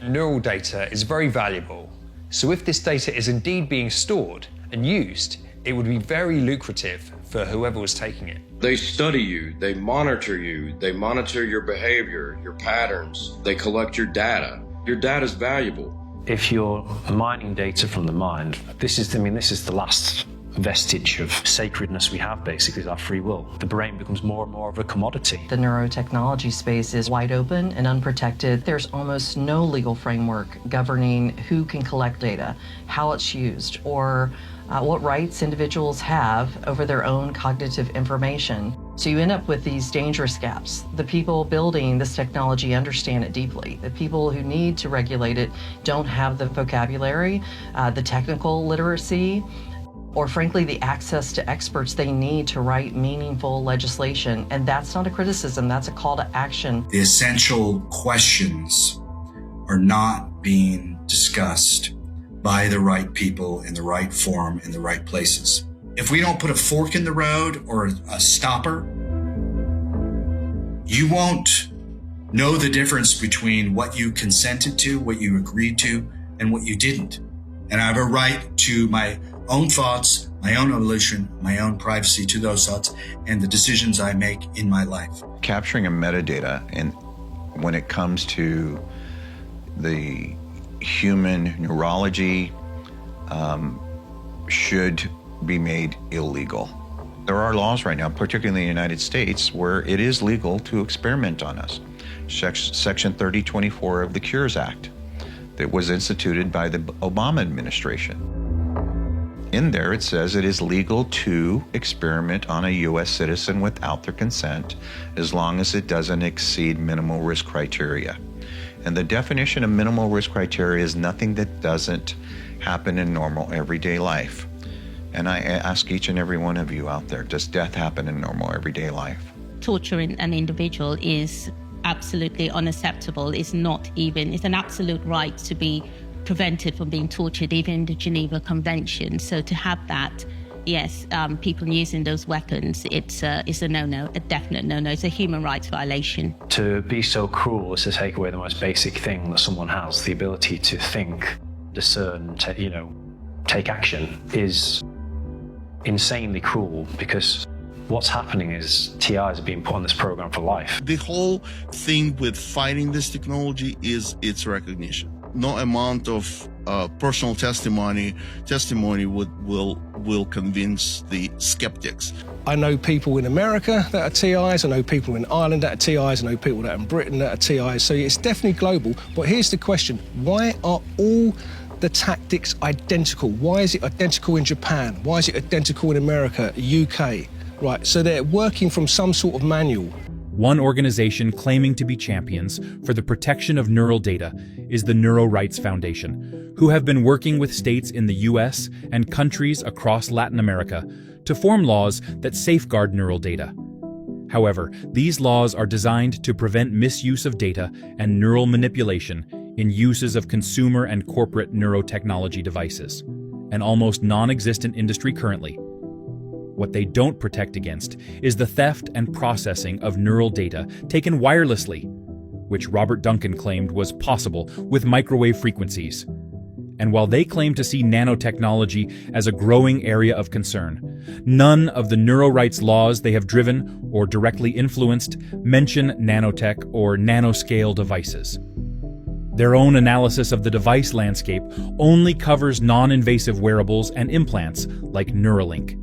Neural data is very valuable. So if this data is indeed being stored and used, it would be very lucrative for whoever was taking it. They study you, they monitor your behavior, your patterns, they collect your data. Your data is valuable. If you're mining data from the mind, this is the last vestige of sacredness we have, basically, is our free will. The brain becomes more and more of a commodity. The neurotechnology space is wide open and unprotected. There's almost no legal framework governing who can collect data, how it's used, or what rights individuals have over their own cognitive information. So you end up with these dangerous gaps. The people building this technology understand it deeply. The people who need to regulate it don't have the vocabulary, the technical literacy, or frankly, the access to experts they need to write meaningful legislation. And that's not a criticism, that's a call to action. The essential questions are not being discussed by the right people in the right forum in the right places. If we don't put a fork in the road or a stopper, you won't know the difference between what you consented to, what you agreed to, and what you didn't. And I have a right to my own thoughts, my own evolution, my own privacy to those thoughts, and the decisions I make in my life. Capturing a metadata, and when it comes to the human neurology, should be made illegal. There are laws right now, particularly in the United States, where it is legal to experiment on us. Section 3024 of the Cures Act that was instituted by the Obama administration. In there, it says it is legal to experiment on a U.S. citizen without their consent, as long as it doesn't exceed minimal risk criteria. And the definition of minimal risk criteria is nothing that doesn't happen in normal everyday life. And I ask each and every one of you out there, does death happen in normal everyday life? Torturing an individual is absolutely unacceptable. It's an absolute right to be prevented from being tortured, even in the Geneva Convention. So to have that, yes, people using those weapons, it's a no-no, a definite no-no. It's a human rights violation. To be so cruel is to take away the most basic thing that someone has, the ability to think, discern, take action, is insanely cruel, because what's happening is TIs are being put on this program for life. The whole thing with fighting this technology is its recognition. No amount of personal testimony will convince the skeptics. I know people in America that are TIs, I know people in Ireland that are TIs, I know people that are in Britain that are TIs, so it's definitely global. But here's the question, why are all the tactics identical? Why is it identical in Japan? Why is it identical in America, UK? Right, so they're working from some sort of manual. One organization claiming to be champions for the protection of neural data is the Neuro Rights Foundation, who have been working with states in the US and countries across Latin America to form laws that safeguard neural data. However, these laws are designed to prevent misuse of data and neural manipulation in uses of consumer and corporate neurotechnology devices, an almost non-existent industry currently. What they don't protect against is the theft and processing of neural data taken wirelessly, which Robert Duncan claimed was possible with microwave frequencies. And while they claim to see nanotechnology as a growing area of concern, none of the neuro rights laws they have driven or directly influenced mention nanotech or nanoscale devices. Their own analysis of the device landscape only covers non-invasive wearables and implants like Neuralink.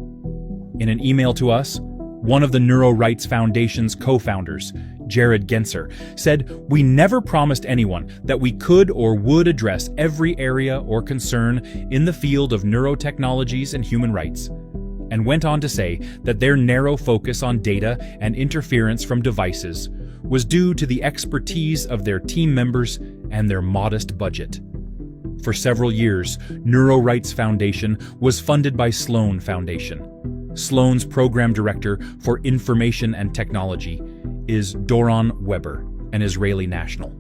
In an email to us, one of the Neuro Rights Foundation's co-founders, Jared Genser, said, "We never promised anyone that we could or would address every area or concern in the field of neurotechnologies and human rights," and went on to say that their narrow focus on data and interference from devices was due to the expertise of their team members and their modest budget. For several years, Neuro Rights Foundation was funded by Sloan Foundation. Sloan's program director for information and technology is Doron Weber, an Israeli national.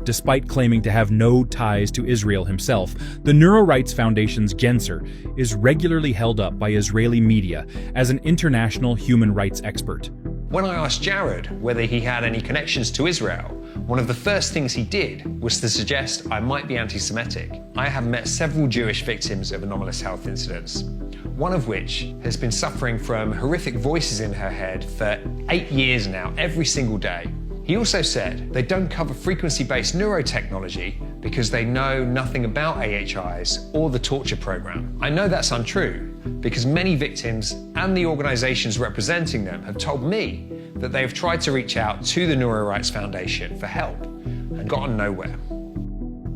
Despite claiming to have no ties to Israel himself, the Neuro Rights Foundation's Genser is regularly held up by Israeli media as an international human rights expert. When I asked Jared whether he had any connections to Israel, one of the first things he did was to suggest I might be anti-Semitic. I have met several Jewish victims of anomalous health incidents, one of which has been suffering from horrific voices in her head for 8 years now, every single day. He also said they don't cover frequency-based neurotechnology because they know nothing about AHIs or the torture program. I know that's untrue because many victims and the organizations representing them have told me that they have tried to reach out to the Neuro Rights Foundation for help and gotten nowhere.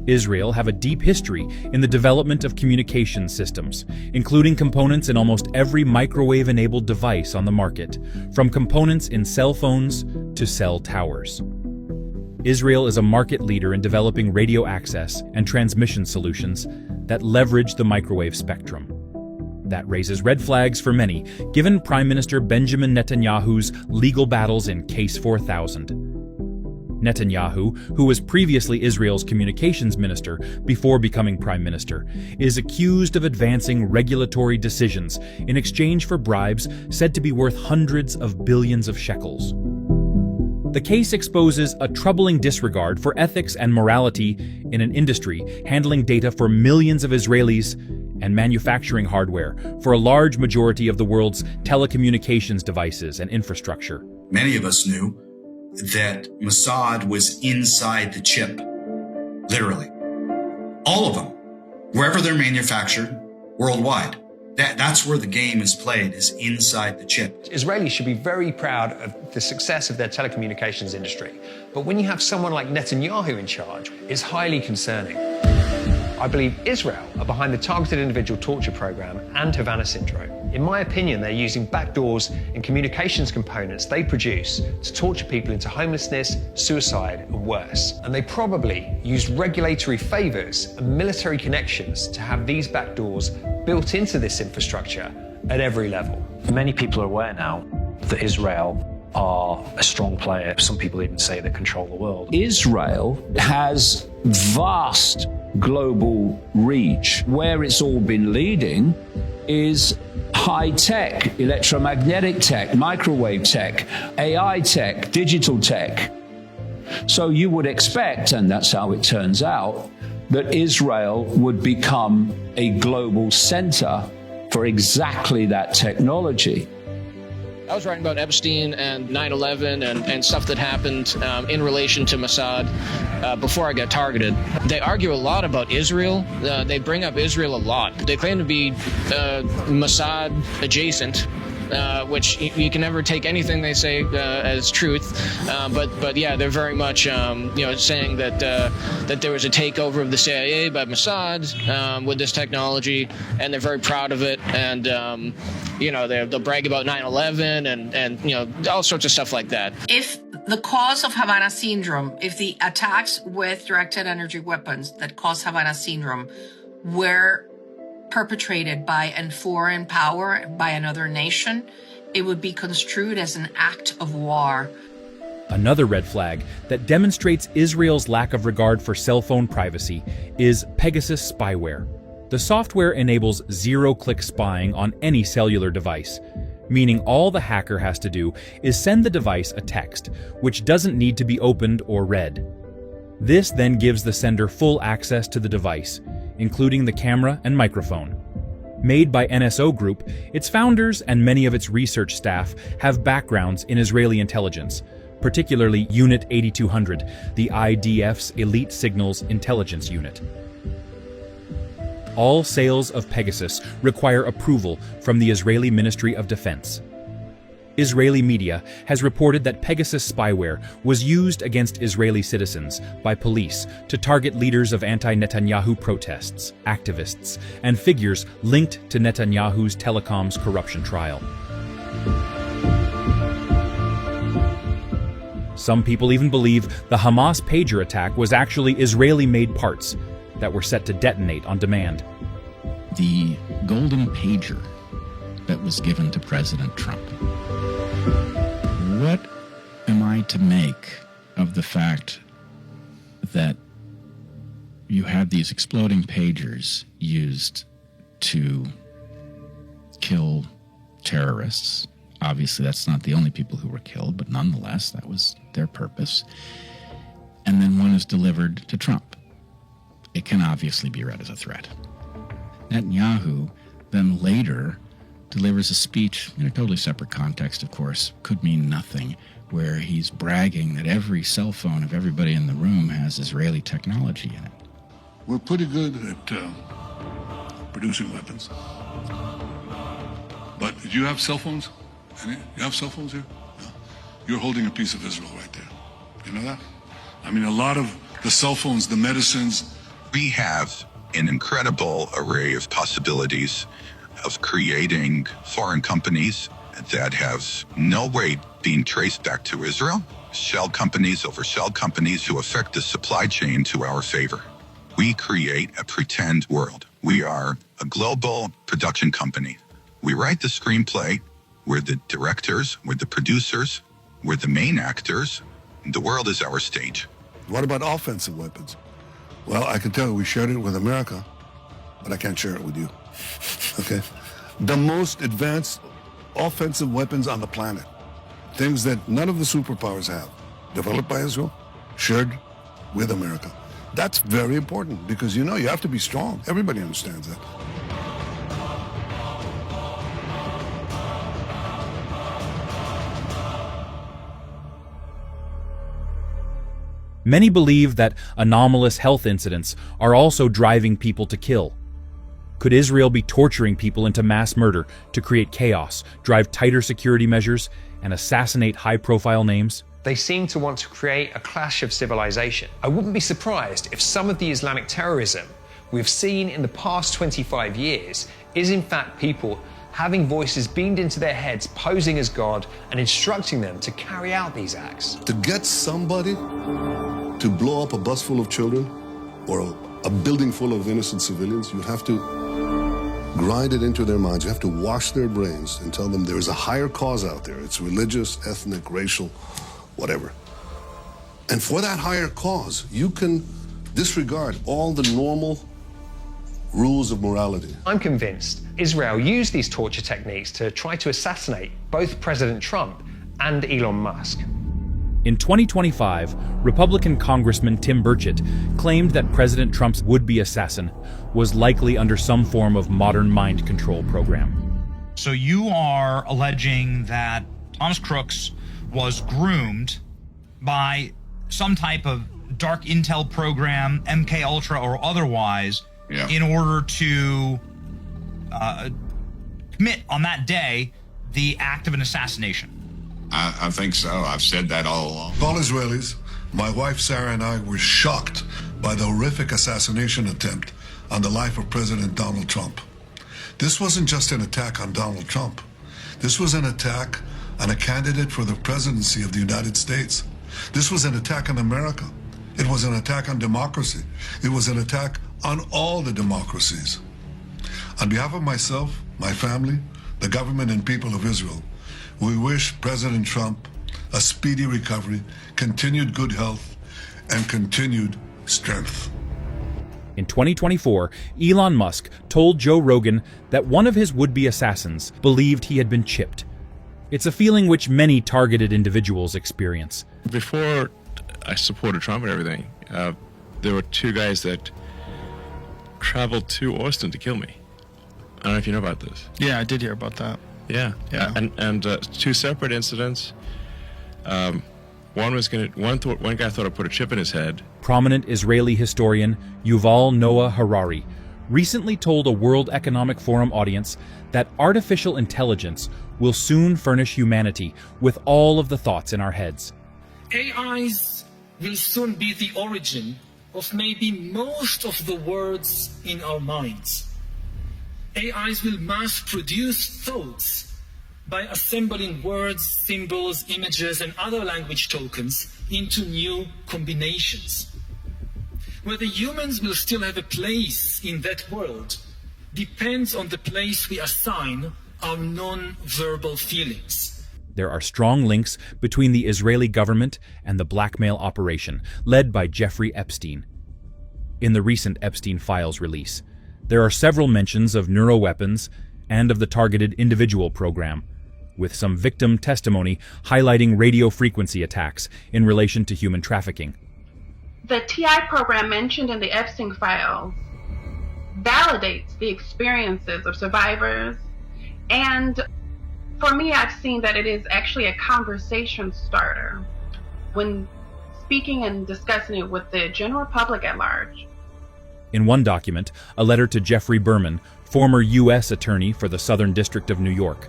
Israel have a deep history in the development of communication systems, including components in almost every microwave-enabled device on the market, from components in cell phones to cell towers. Israel is a market leader in developing radio access and transmission solutions that leverage the microwave spectrum. That raises red flags for many, given Prime Minister Benjamin Netanyahu's legal battles in Case 4000. Netanyahu, who was previously Israel's communications minister before becoming prime minister, is accused of advancing regulatory decisions in exchange for bribes said to be worth hundreds of billions of shekels. The case exposes a troubling disregard for ethics and morality in an industry handling data for millions of Israelis and manufacturing hardware for a large majority of the world's telecommunications devices and infrastructure. Many of us knew that Mossad was inside the chip, literally. All of them, wherever they're manufactured, worldwide. That's where the game is played, is inside the chip. Israelis should be very proud of the success of their telecommunications industry. But when you have someone like Netanyahu in charge, it's highly concerning. I believe Israel are behind the targeted individual torture program and Havana syndrome. In my opinion, they're using backdoors in communications components they produce to torture people into homelessness, suicide, and worse. And they probably used regulatory favors and military connections to have these backdoors built into this infrastructure at every level. Many people are aware now that Israel are a strong player. Some people even say they control the world. Israel has vast global reach. Where it's all been leading is high tech, electromagnetic tech, microwave tech, AI tech, digital tech. So you would expect, and that's how it turns out, that Israel would become a global center for exactly that technology. I was writing about Epstein and 9/11 and stuff that happened in relation to Mossad before I got targeted. They argue a lot about Israel. They bring up Israel a lot. They claim to be Mossad adjacent, which you can never take anything they say as truth. But yeah, they're very much saying that that there was a takeover of the CIA by Mossad with this technology, and they're very proud of it. And they'll brag about 9/11 and all sorts of stuff like that. If the cause of Havana syndrome, if the attacks with directed energy weapons that cause Havana syndrome were perpetrated by a foreign power, by another nation, it would be construed as an act of war. Another red flag that demonstrates Israel's lack of regard for cell phone privacy is Pegasus spyware. The software enables zero-click spying on any cellular device, meaning all the hacker has to do is send the device a text, which doesn't need to be opened or read. This then gives the sender full access to the device, including the camera and microphone. Made by NSO Group, its founders and many of its research staff have backgrounds in Israeli intelligence, particularly Unit 8200, the IDF's Elite Signals Intelligence Unit. All sales of Pegasus require approval from the Israeli Ministry of Defense. Israeli media has reported that Pegasus spyware was used against Israeli citizens by police to target leaders of anti-Netanyahu protests, activists, and figures linked to Netanyahu's telecoms corruption trial. Some people even believe the Hamas pager attack was actually Israeli-made parts that were set to detonate on demand. The golden pager that was given to President Trump. What am I to make of the fact that you have these exploding pagers used to kill terrorists? Obviously, that's not the only people who were killed, but nonetheless, that was their purpose. And then one is delivered to Trump. It can obviously be read as a threat. Netanyahu then later delivers a speech in a totally separate context, of course, could mean nothing, where he's bragging that every cell phone of everybody in the room has Israeli technology in it. We're pretty good at producing weapons. But do you have cell phones? You have cell phones here? No. You're holding a piece of Israel right there. You know that? I mean, a lot of the cell phones, the medicines. We have an incredible array of possibilities of creating foreign companies that have no way being traced back to Israel, shell companies over shell companies who affect the supply chain to our favor. We create a pretend world. We are a global production company. We write the screenplay. We're the directors. We're the producers. We're the main actors. The world is our stage. What about offensive weapons? Well, I can tell you we shared it with America, but I can't share it with you. Okay? The most advanced offensive weapons on the planet, things that none of the superpowers have, developed by Israel, shared with America. That's very important because, you have to be strong. Everybody understands that. Many believe that anomalous health incidents are also driving people to kill. Could Israel be torturing people into mass murder to create chaos, drive tighter security measures, and assassinate high-profile names? They seem to want to create a clash of civilization. I wouldn't be surprised if some of the Islamic terrorism we've seen in the past 25 years is in fact people having voices beamed into their heads, posing as God and instructing them to carry out these acts. To get somebody to blow up a bus full of children or a building full of innocent civilians, you have to grind it into their minds. You have to wash their brains and tell them there is a higher cause out there. It's religious, ethnic, racial, whatever. And for that higher cause, you can disregard all the normal rules of morality. I'm convinced Israel used these torture techniques to try to assassinate both President Trump and Elon Musk. In 2025, Republican Congressman Tim Burchett claimed that President Trump's would-be assassin was likely under some form of modern mind control program. So you are alleging that Thomas Crooks was groomed by some type of dark intel program, MK Ultra or otherwise, in order to commit on that day the act of an assassination. I think so. I've said that all along. All Israelis, my wife Sarah and I were shocked by the horrific assassination attempt on the life of President Donald Trump. This wasn't just an attack on Donald Trump. This was an attack on a candidate for the presidency of the United States. This was an attack on America. It was an attack on democracy. It was an attack on all the democracies. On behalf of myself, my family, the government and people of Israel, we wish President Trump a speedy recovery, continued good health, and continued strength. In 2024, Elon Musk told Joe Rogan that one of his would-be assassins believed he had been chipped. It's a feeling which many targeted individuals experience. Before I supported Trump and everything, there were two guys that traveled to Austin to kill me. I don't know if you know about this. Yeah, I did hear about that. Yeah. And two separate incidents. One guy thought I put a chip in his head. Prominent Israeli historian Yuval Noah Harari recently told a World Economic Forum audience that artificial intelligence will soon furnish humanity with all of the thoughts in our heads. AIs will soon be the origin of maybe most of the words in our minds. AIs will mass produce thoughts by assembling words, symbols, images, and other language tokens into new combinations. Whether humans will still have a place in that world depends on the place we assign our non-verbal feelings. There are strong links between the Israeli government and the blackmail operation led by Jeffrey Epstein. In the recent Epstein Files release, there are several mentions of neuroweapons and of the targeted individual program, with some victim testimony highlighting radio frequency attacks in relation to human trafficking. The TI program mentioned in the Epstein Files validates the experiences of survivors, and for me, I've seen that it is actually a conversation starter when speaking and discussing it with the general public at large. In one document, a letter to Jeffrey Berman, former U.S. attorney for the Southern District of New York,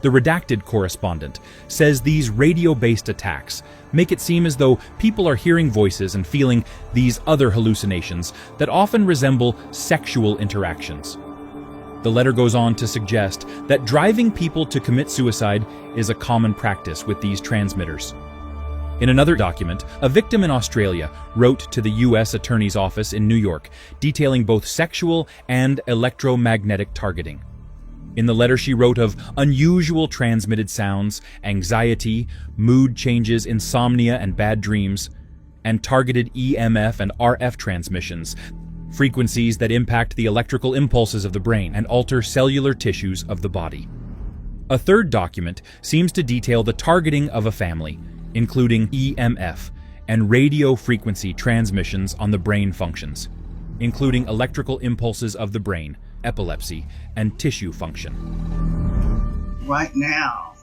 the redacted correspondent says these radio-based attacks make it seem as though people are hearing voices and feeling these other hallucinations that often resemble sexual interactions. The letter goes on to suggest that driving people to commit suicide is a common practice with these transmitters. In another document, a victim in Australia wrote to the U.S. Attorney's Office in New York, detailing both sexual and electromagnetic targeting. In the letter, she wrote of unusual transmitted sounds, anxiety, mood changes, insomnia, and bad dreams, and targeted EMF and RF transmissions, frequencies that impact the electrical impulses of the brain and alter cellular tissues of the body. A third document seems to detail the targeting of a family, including EMF and radio frequency transmissions on the brain functions, including electrical impulses of the brain, epilepsy, and tissue function. Right now,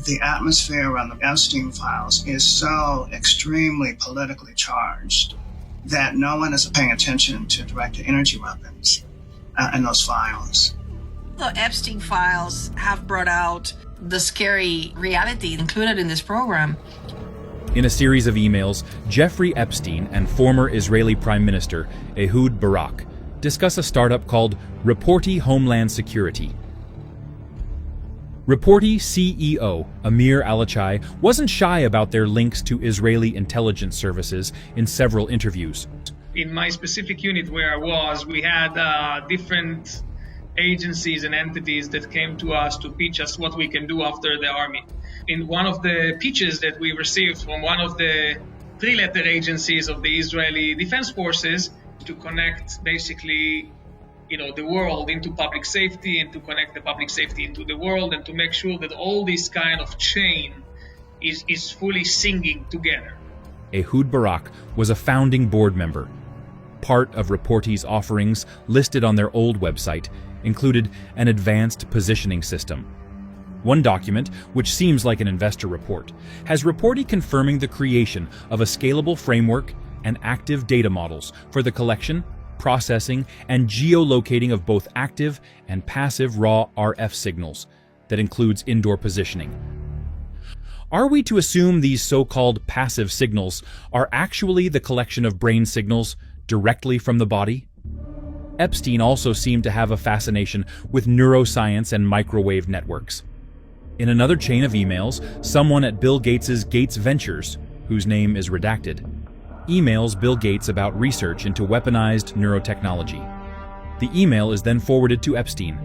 the atmosphere around the Epstein Files is so extremely politically charged that no one is paying attention to directed energy weapons and those files. The Epstein Files have brought out the scary reality included in this program. In a series of emails, Jeffrey Epstein and former Israeli Prime Minister Ehud Barak discuss a startup called Reporty Homeland Security. Reporty CEO Amir Alachai wasn't shy about their links to Israeli intelligence services in several interviews. In my specific unit where I was, we had different agencies and entities that came to us to pitch us what we can do after the army. In one of the pitches that we received from one of the three-letter agencies of the Israeli Defense Forces to connect basically the world into public safety, and to connect the public safety into the world, and to make sure that all this kind of chain is fully singing together. Ehud Barak was a founding board member. Part of Reportee's offerings listed on their old website included an advanced positioning system. One document, which seems like an investor report, has Reportee confirming the creation of a scalable framework and active data models for the collection, processing, and geolocating of both active and passive raw RF signals that includes indoor positioning. Are we to assume these so-called passive signals are actually the collection of brain signals directly from the body? Epstein also seemed to have a fascination with neuroscience and microwave networks. In another chain of emails, someone at Bill Gates's Gates Ventures, whose name is redacted, emails Bill Gates about research into weaponized neurotechnology. The email is then forwarded to Epstein.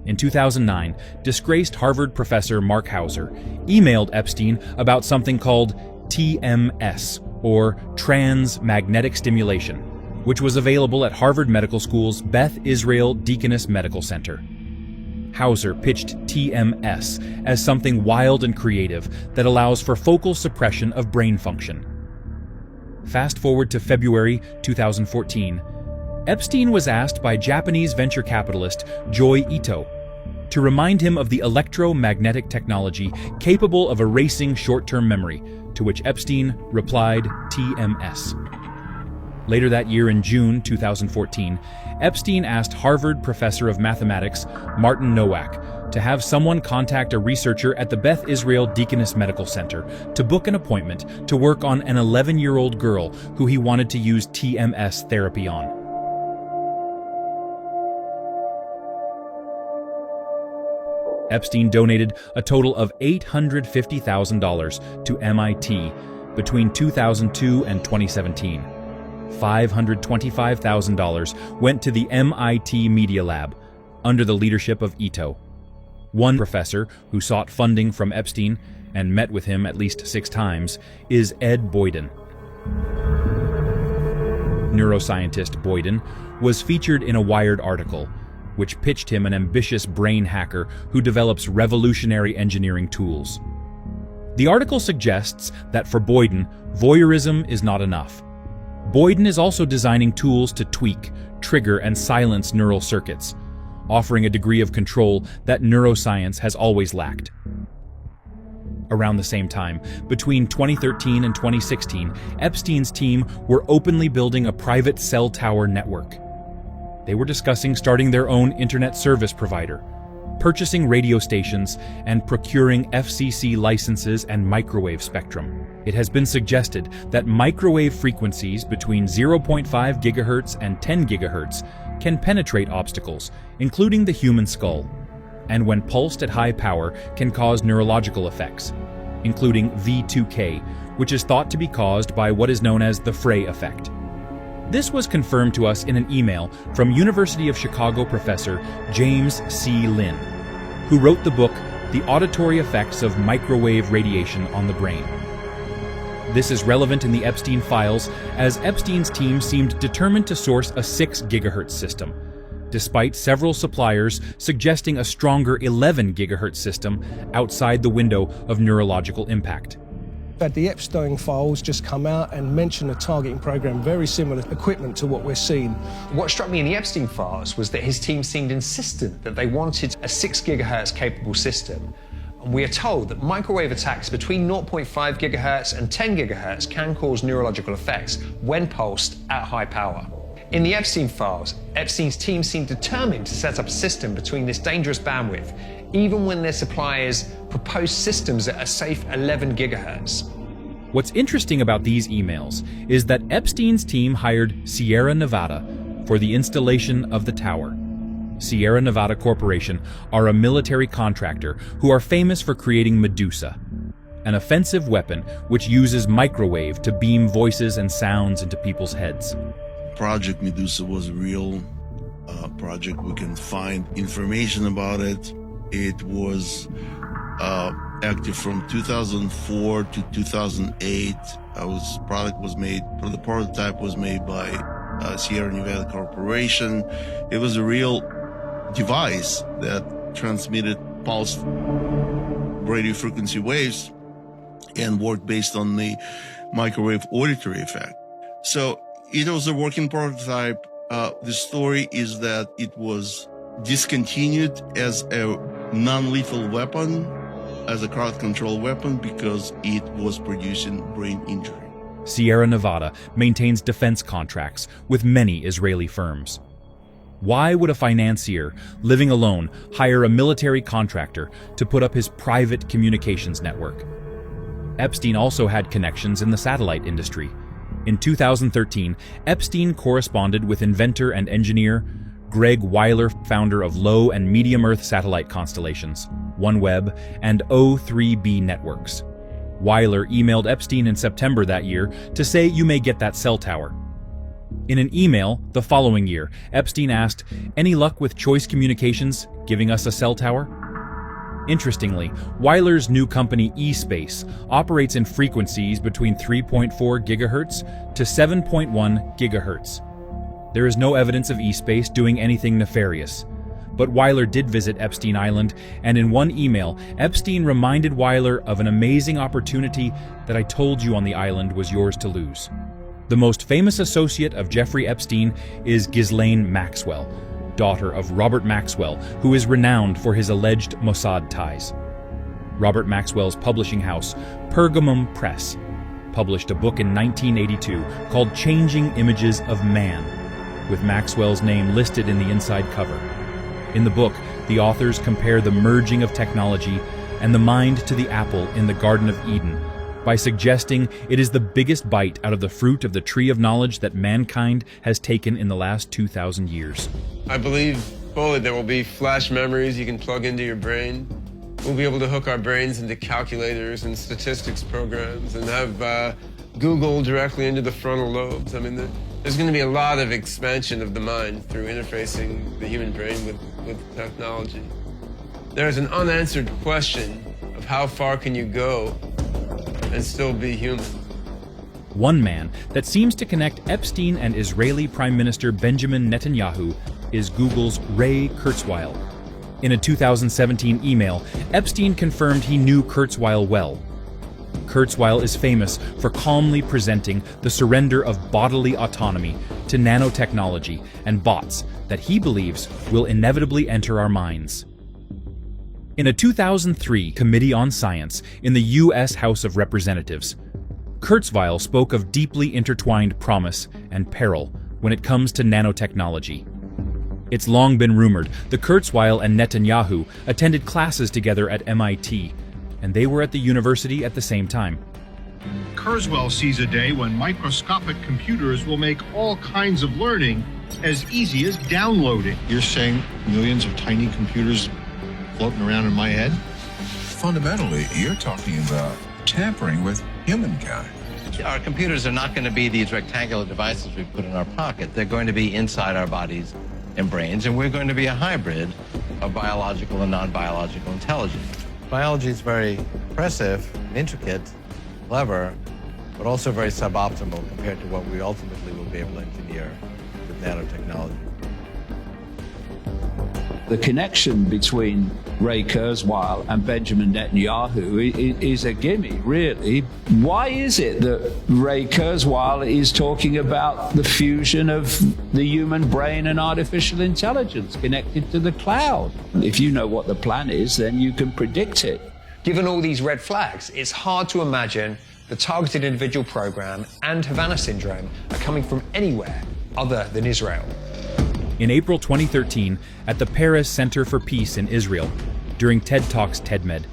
In 2009, disgraced Harvard professor Mark Hauser emailed Epstein about something called TMS, or Trans-Magnetic Stimulation, which was available at Harvard Medical School's Beth Israel Deaconess Medical Center. Hauser pitched TMS as something wild and creative that allows for focal suppression of brain function. Fast forward to February 2014, Epstein was asked by Japanese venture capitalist Joi Ito to remind him of the electromagnetic technology capable of erasing short-term memory, to which Epstein replied TMS. Later that year, in June 2014, Epstein asked Harvard professor of mathematics Martin Nowak to have someone contact a researcher at the Beth Israel Deaconess Medical Center to book an appointment to work on an 11-year-old girl who he wanted to use TMS therapy on. Epstein donated a total of $850,000 to MIT between 2002 and 2017. $525,000 went to the MIT Media Lab under the leadership of Ito. One professor who sought funding from Epstein and met with him at least 6 times is Ed Boyden. Neuroscientist Boyden was featured in a Wired article, which pitched him an ambitious brain hacker who develops revolutionary engineering tools. The article suggests that for Boyden, voyeurism is not enough. Boyden is also designing tools to tweak, trigger, and silence neural circuits, offering a degree of control that neuroscience has always lacked. Around the same time, between 2013 and 2016, Epstein's team were openly building a private cell tower network. They were discussing starting their own internet service provider, purchasing radio stations, and procuring FCC licenses and microwave spectrum. It has been suggested that microwave frequencies between 0.5 gigahertz and 10 gigahertz can penetrate obstacles, including the human skull, and when pulsed at high power can cause neurological effects, including V2K, which is thought to be caused by what is known as the Frey effect. This was confirmed to us in an email from University of Chicago professor James C. Lin, who wrote the book The Auditory Effects of Microwave Radiation on the Brain. This is relevant in the Epstein files, as Epstein's team seemed determined to source a 6 gigahertz system, despite several suppliers suggesting a stronger 11 gigahertz system outside the window of neurological impact. Had the Epstein files just come out and mention a targeting program, very similar equipment to what we're seeing. What struck me in the Epstein files was that his team seemed insistent that they wanted a 6 gigahertz capable system. And we are told that microwave attacks between 0.5 gigahertz and 10 gigahertz can cause neurological effects when pulsed at high power. In the Epstein files, Epstein's team seemed determined to set up a system between this dangerous bandwidth, even when their suppliers proposed systems at a safe 11 gigahertz. What's interesting about these emails is that Epstein's team hired Sierra Nevada for the installation of the tower. Sierra Nevada Corporation are a military contractor who are famous for creating Medusa, an offensive weapon which uses microwave to beam voices and sounds into people's heads. Project Medusa was a real project. We can find information about it. It was active from 2004 to 2008. The prototype was made by Sierra Nevada Corporation. It was a real device that transmitted pulsed radio frequency waves and worked based on the microwave auditory effect. So it was a working prototype. The story is that it was discontinued as a non-lethal weapon, as a crowd control weapon, because it was producing brain injury. Sierra Nevada maintains defense contracts with many Israeli firms. Why would a financier living alone hire a military contractor to put up his private communications network? Epstein also had connections in the satellite industry. In 2013, Epstein corresponded with inventor and engineer Greg Weiler, founder of low and medium Earth satellite constellations, OneWeb and O3B networks. Weiler emailed Epstein in September that year to say, "You may get that cell tower." In an email the following year, Epstein asked, "Any luck with Choice Communications giving us a cell tower?" Interestingly, Weiler's new company eSpace operates in frequencies between 3.4 gigahertz to 7.1 gigahertz. There is no evidence of eSpace doing anything nefarious. But Weiler did visit Epstein Island, and in one email, Epstein reminded Weiler of an amazing opportunity that I told you on the island was yours to lose. The most famous associate of Jeffrey Epstein is Ghislaine Maxwell, daughter of Robert Maxwell, who is renowned for his alleged Mossad ties. Robert Maxwell's publishing house, Pergamum Press, published a book in 1982 called Changing Images of Man, with Maxwell's name listed in the inside cover. In the book, the authors compare the merging of technology and the mind to the apple in the Garden of Eden by suggesting it is the biggest bite out of the fruit of the tree of knowledge that mankind has taken in the last 2,000 years. I believe fully there will be flash memories you can plug into your brain. We'll be able to hook our brains into calculators and statistics programs and have Google directly into the frontal lobes. I mean, there's going to be a lot of expansion of the mind through interfacing the human brain with technology. There's an unanswered question of how far can you go and still be human. One man that seems to connect Epstein and Israeli Prime Minister Benjamin Netanyahu is Google's Ray Kurzweil. In a 2017 email, Epstein confirmed he knew Kurzweil well. Kurzweil is famous for calmly presenting the surrender of bodily autonomy to nanotechnology and bots that he believes will inevitably enter our minds. In a 2003 Committee on Science in the U.S. House of Representatives, Kurzweil spoke of deeply intertwined promise and peril when it comes to nanotechnology. It's long been rumored that Kurzweil and Netanyahu attended classes together at MIT, and they were at the university at the same time. Kurzweil sees a day when microscopic computers will make all kinds of learning as easy as downloading. You're saying millions of tiny computers floating around in my head? Fundamentally, you're talking about tampering with humankind. Our computers are not going to be these rectangular devices we put in our pocket. They're going to be inside our bodies and brains, and we're going to be a hybrid of biological and non-biological intelligence. Biology is very impressive, and intricate, clever, but also very suboptimal compared to what we ultimately will be able to engineer with nanotechnology. The connection between Ray Kurzweil and Benjamin Netanyahu is a gimme, really. Why is it that Ray Kurzweil is talking about the fusion of the human brain and artificial intelligence connected to the cloud? If you know what the plan is, then you can predict it. Given all these red flags, it's hard to imagine the targeted individual program and Havana syndrome are coming from anywhere other than Israel. In April 2013, at the Paris Center for Peace in Israel, during TED Talks TEDMed,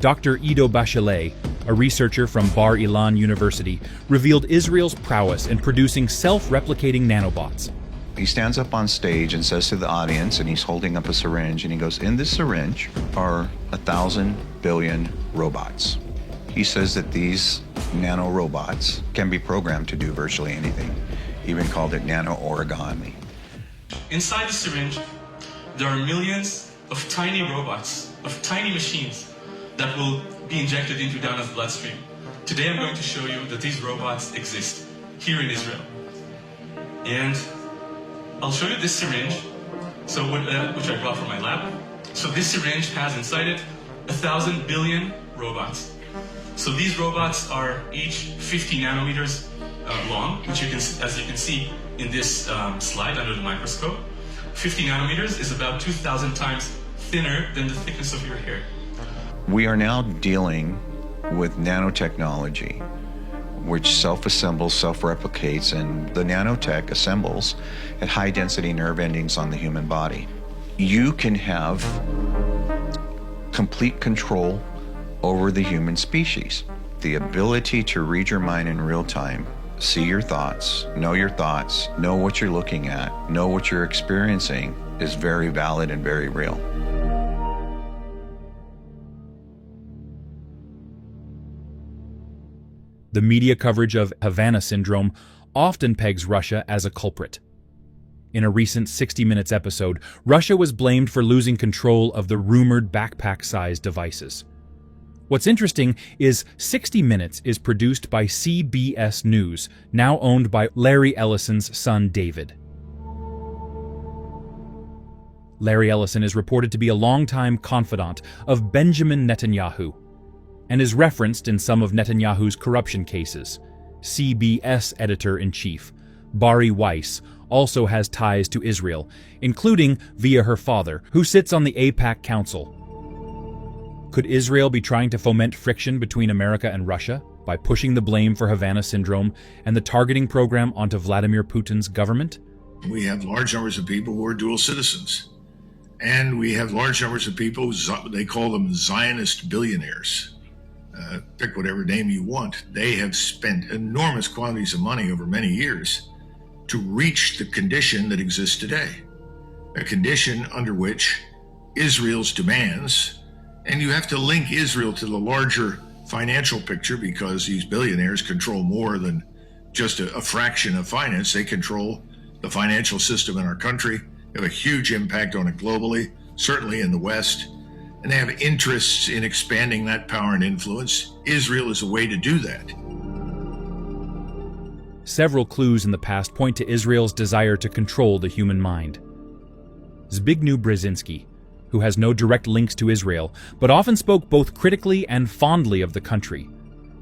Dr. Ido Bachelet, a researcher from Bar Ilan University, revealed Israel's prowess in producing self-replicating nanobots. He stands up on stage and says to the audience, and he's holding up a syringe, and he goes, in this syringe are 1,000 billion robots. He says that these nanorobots can be programmed to do virtually anything. He even called it nano-origami. Inside the syringe, there are millions of tiny robots, of tiny machines that will be injected into Dana's bloodstream. Today I'm going to show you that these robots exist here in Israel. And I'll show you this syringe, which I brought from my lab. So this syringe has inside it 1,000 billion robots. So these robots are each 50 nanometers long, which as you can see in this slide under the microscope. 50 nanometers is about 2,000 times thinner than the thickness of your hair. We are now dealing with nanotechnology, which self-assembles, self-replicates, and the nanotech assembles at high-density nerve endings on the human body. You can have complete control over the human species. The ability to read your mind in real time, see your thoughts, know what you're looking at, know what you're experiencing is very valid and very real. The media coverage of Havana syndrome often pegs Russia as a culprit. In a recent 60 Minutes episode, Russia was blamed for losing control of the rumored backpack-sized devices. What's interesting is 60 Minutes is produced by CBS News, now owned by Larry Ellison's son David. Larry Ellison is reported to be a longtime confidant of Benjamin Netanyahu and is referenced in some of Netanyahu's corruption cases. CBS editor-in-chief Bari Weiss also has ties to Israel, including via her father, who sits on the AIPAC Council. Could Israel be trying to foment friction between America and Russia by pushing the blame for Havana syndrome and the targeting program onto Vladimir Putin's government? We have large numbers of people who are dual citizens. And we have large numbers of people, they call them Zionist billionaires. Pick whatever name you want. They have spent enormous quantities of money over many years to reach the condition that exists today. A condition under which Israel's demands, and you have to link Israel to the larger financial picture because these billionaires control more than just a fraction of finance. They control the financial system in our country. They have a huge impact on it globally, certainly in the West, and they have interests in expanding that power and influence. Israel is a way to do that. Several clues in the past point to Israel's desire to control the human mind. Zbigniew Brzezinski, who has no direct links to Israel, but often spoke both critically and fondly of the country,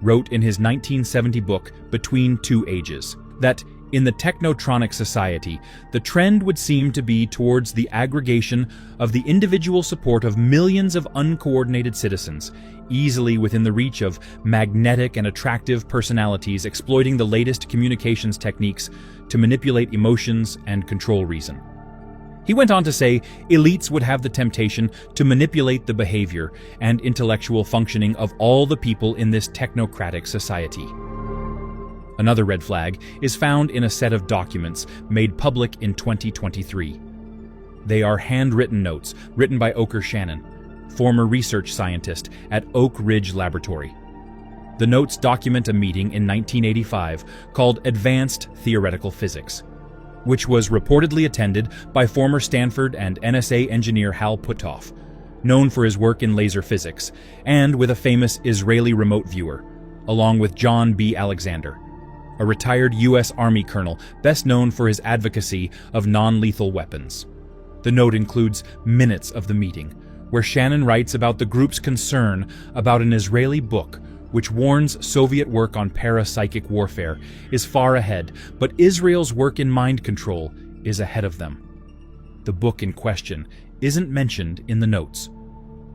wrote in his 1970 book, Between Two Ages, that in the technotronic society, the trend would seem to be towards the aggregation of the individual support of millions of uncoordinated citizens, easily within the reach of magnetic and attractive personalities exploiting the latest communications techniques to manipulate emotions and control reason. He went on to say elites would have the temptation to manipulate the behavior and intellectual functioning of all the people in this technocratic society. Another red flag is found in a set of documents made public in 2023. They are handwritten notes written by Oker Shannon, former research scientist at Oak Ridge Laboratory. The notes document a meeting in 1985 called Advanced Theoretical Physics, which was reportedly attended by former Stanford and NSA engineer Hal Puthoff, known for his work in laser physics, and with a famous Israeli remote viewer, along with John B. Alexander, a retired U.S. Army colonel best known for his advocacy of non-lethal weapons. The note includes minutes of the meeting, where Shannon writes about the group's concern about an Israeli book which warns Soviet work on parapsychic warfare is far ahead, but Israel's work in mind control is ahead of them. The book in question isn't mentioned in the notes.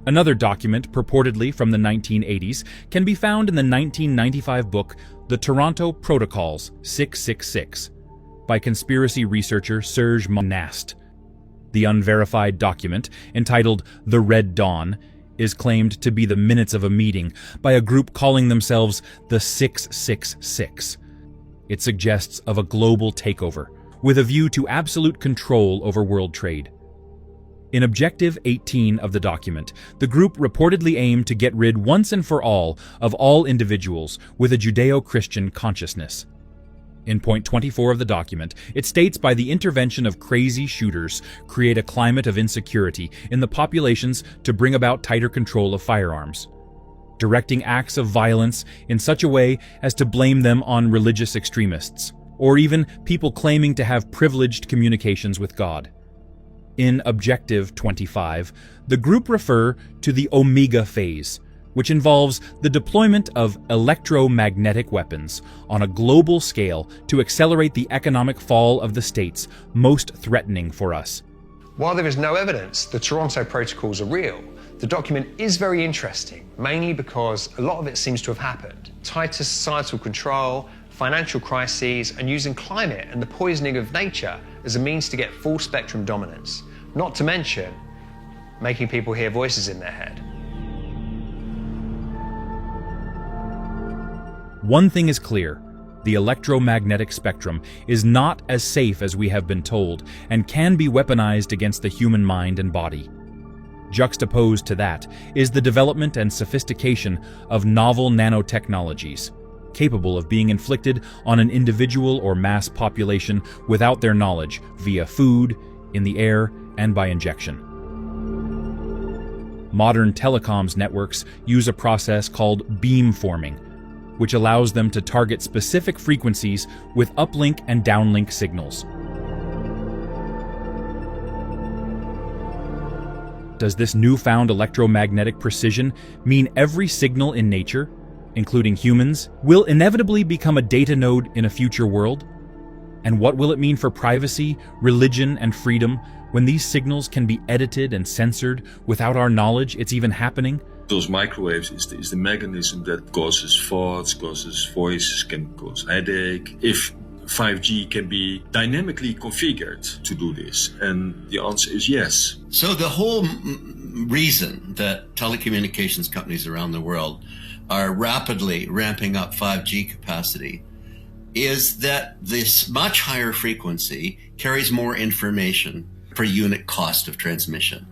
Another document, purportedly from the 1980s, can be found in the 1995 book The Toronto Protocols 666 by conspiracy researcher Serge Monast. The unverified document, entitled The Red Dawn, is claimed to be the minutes of a meeting by a group calling themselves the 666. It suggests of a global takeover, with a view to absolute control over world trade. In Objective 18 of the document, the group reportedly aimed to get rid once and for all of all individuals with a Judeo-Christian consciousness. In point 24 of the document, it states by the intervention of crazy shooters create a climate of insecurity in the populations to bring about tighter control of firearms, directing acts of violence in such a way as to blame them on religious extremists, or even people claiming to have privileged communications with God. In Objective 25, the group refer to the Omega phase, which involves the deployment of electromagnetic weapons on a global scale to accelerate the economic fall of the states most threatening for us. While there is no evidence the Toronto protocols are real, the document is very interesting, mainly because a lot of it seems to have happened, tied to societal control, financial crises, and using climate and the poisoning of nature as a means to get full spectrum dominance, not to mention making people hear voices in their head. One thing is clear: the electromagnetic spectrum is not as safe as we have been told and can be weaponized against the human mind and body. Juxtaposed to that is the development and sophistication of novel nanotechnologies, capable of being inflicted on an individual or mass population without their knowledge, via food, in the air, and by injection. Modern telecoms networks use a process called beamforming, which allows them to target specific frequencies with uplink and downlink signals. Does this newfound electromagnetic precision mean every signal in nature, including humans, will inevitably become a data node in a future world? And what will it mean for privacy, religion, and freedom when these signals can be edited and censored without our knowledge it's even happening? Those microwaves is the mechanism that causes thoughts, causes voices, can cause headache. If 5G can be dynamically configured to do this, and the answer is yes. So the whole reason that telecommunications companies around the world are rapidly ramping up 5G capacity is that this much higher frequency carries more information per unit cost of transmission.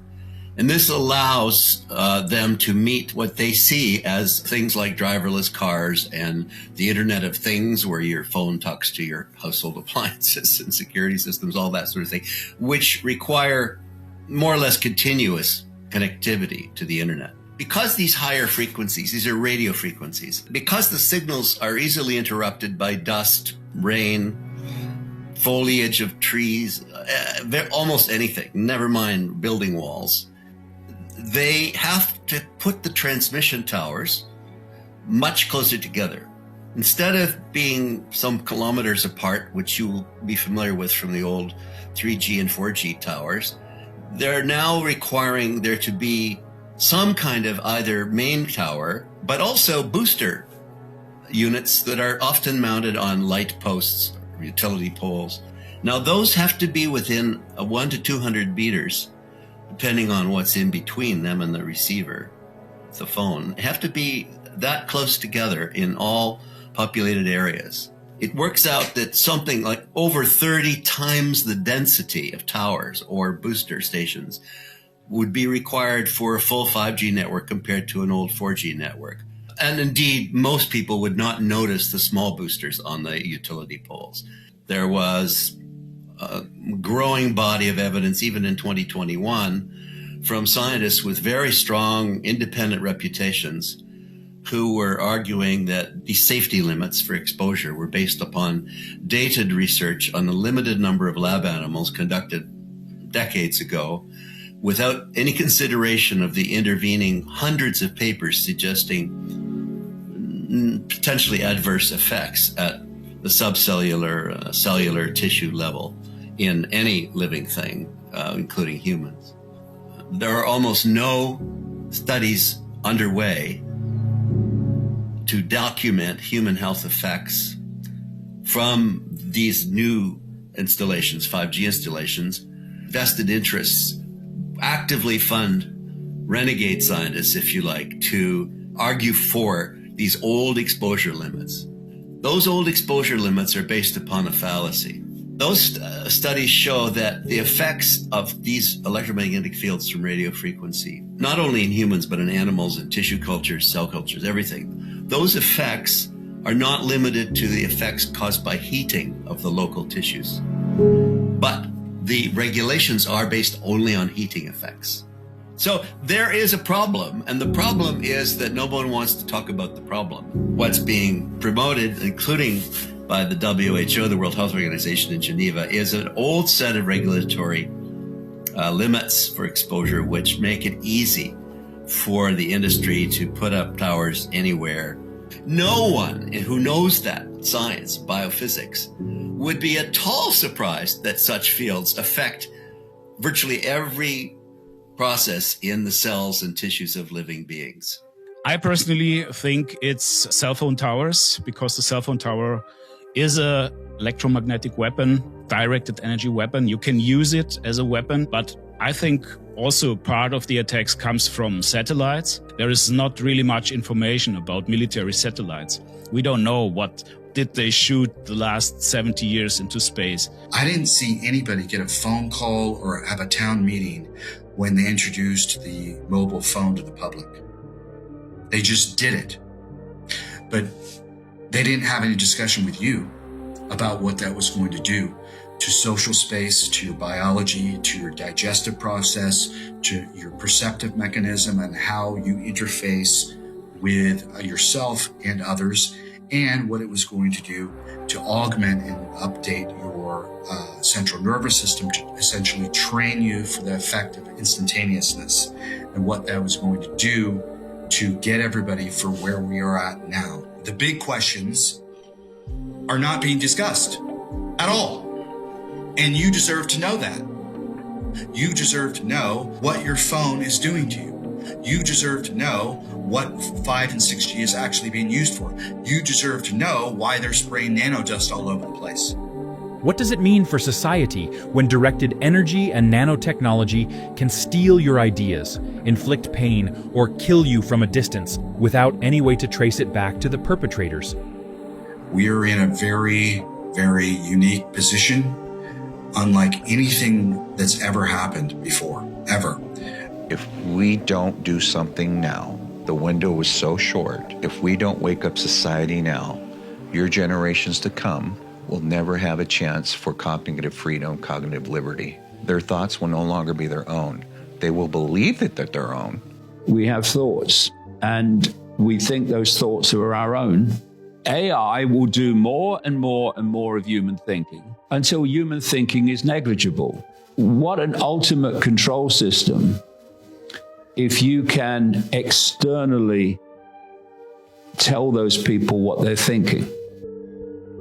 And this allows them to meet what they see as things like driverless cars and the Internet of Things, where your phone talks to your household appliances and security systems, all that sort of thing, which require more or less continuous connectivity to the Internet. Because these higher frequencies, these are radio frequencies, because the signals are easily interrupted by dust, rain, foliage of trees, almost anything, never mind building walls, they have to put the transmission towers much closer together. Instead of being some kilometers apart, which you will be familiar with from the old 3G and 4G towers, they're now requiring there to be some kind of either main tower, but also booster units that are often mounted on light posts or utility poles. Now those have to be within 100 to 200 meters, depending on what's in between them and the receiver, the phone, have to be that close together in all populated areas. It works out that something like over 30 times the density of towers or booster stations would be required for a full 5G network compared to an old 4G network. And indeed, most people would not notice the small boosters on the utility poles. There was a growing body of evidence, even in 2021, from scientists with very strong independent reputations who were arguing that the safety limits for exposure were based upon dated research on a limited number of lab animals conducted decades ago, without any consideration of the intervening hundreds of papers suggesting potentially adverse effects at the subcellular, cellular tissue level in any living thing, including humans. There are almost no studies underway to document human health effects from these new installations, 5G installations. Vested interests actively fund renegade scientists, if you like, to argue for these old exposure limits. Those old exposure limits are based upon a fallacy. Those studies show that the effects of these electromagnetic fields from radio frequency, not only in humans, but in animals and tissue cultures, cell cultures, everything, those effects are not limited to the effects caused by heating of the local tissues. But the regulations are based only on heating effects. So there is a problem, and the problem is that no one wants to talk about the problem. What's being promoted, including by the WHO, the World Health Organization in Geneva, is an old set of regulatory limits for exposure, which make it easy for the industry to put up towers anywhere. No one who knows that science, biophysics, would be at all surprised that such fields affect virtually every process in the cells and tissues of living beings. I personally think it's cell phone towers, because the cell phone tower is a electromagnetic weapon, directed energy weapon. You can use it as a weapon, but I think also part of the attacks comes from satellites. There is not really much information about military satellites. We don't know what did they shoot the last 70 years into space. I didn't see anybody get a phone call or have a town meeting when they introduced the mobile phone to the public. They just did it. But they didn't have any discussion with you about what that was going to do to social space, to your biology, to your digestive process, to your perceptive mechanism and how you interface with yourself and others, and what it was going to do to augment and update your central nervous system to essentially train you for the effect of instantaneousness, and what that was going to do to get everybody for where we are at now. The big questions are not being discussed at all. And you deserve to know that. You deserve to know what your phone is doing to you. You deserve to know what 5 and 6G is actually being used for. You deserve to know why they're spraying nanodust all over the place. What does it mean for society when directed energy and nanotechnology can steal your ideas, inflict pain, or kill you from a distance without any way to trace it back to the perpetrators? We are in a very, very unique position, unlike anything that's ever happened before, ever. If we don't do something now, the window is so short. If we don't wake up society now, your generations to come will never have a chance for cognitive freedom, cognitive liberty. Their thoughts will no longer be their own. They will believe that they're their own. We have thoughts, and we think those thoughts are our own. AI will do more and more and more of human thinking until human thinking is negligible. What an ultimate control system if you can externally tell those people what they're thinking.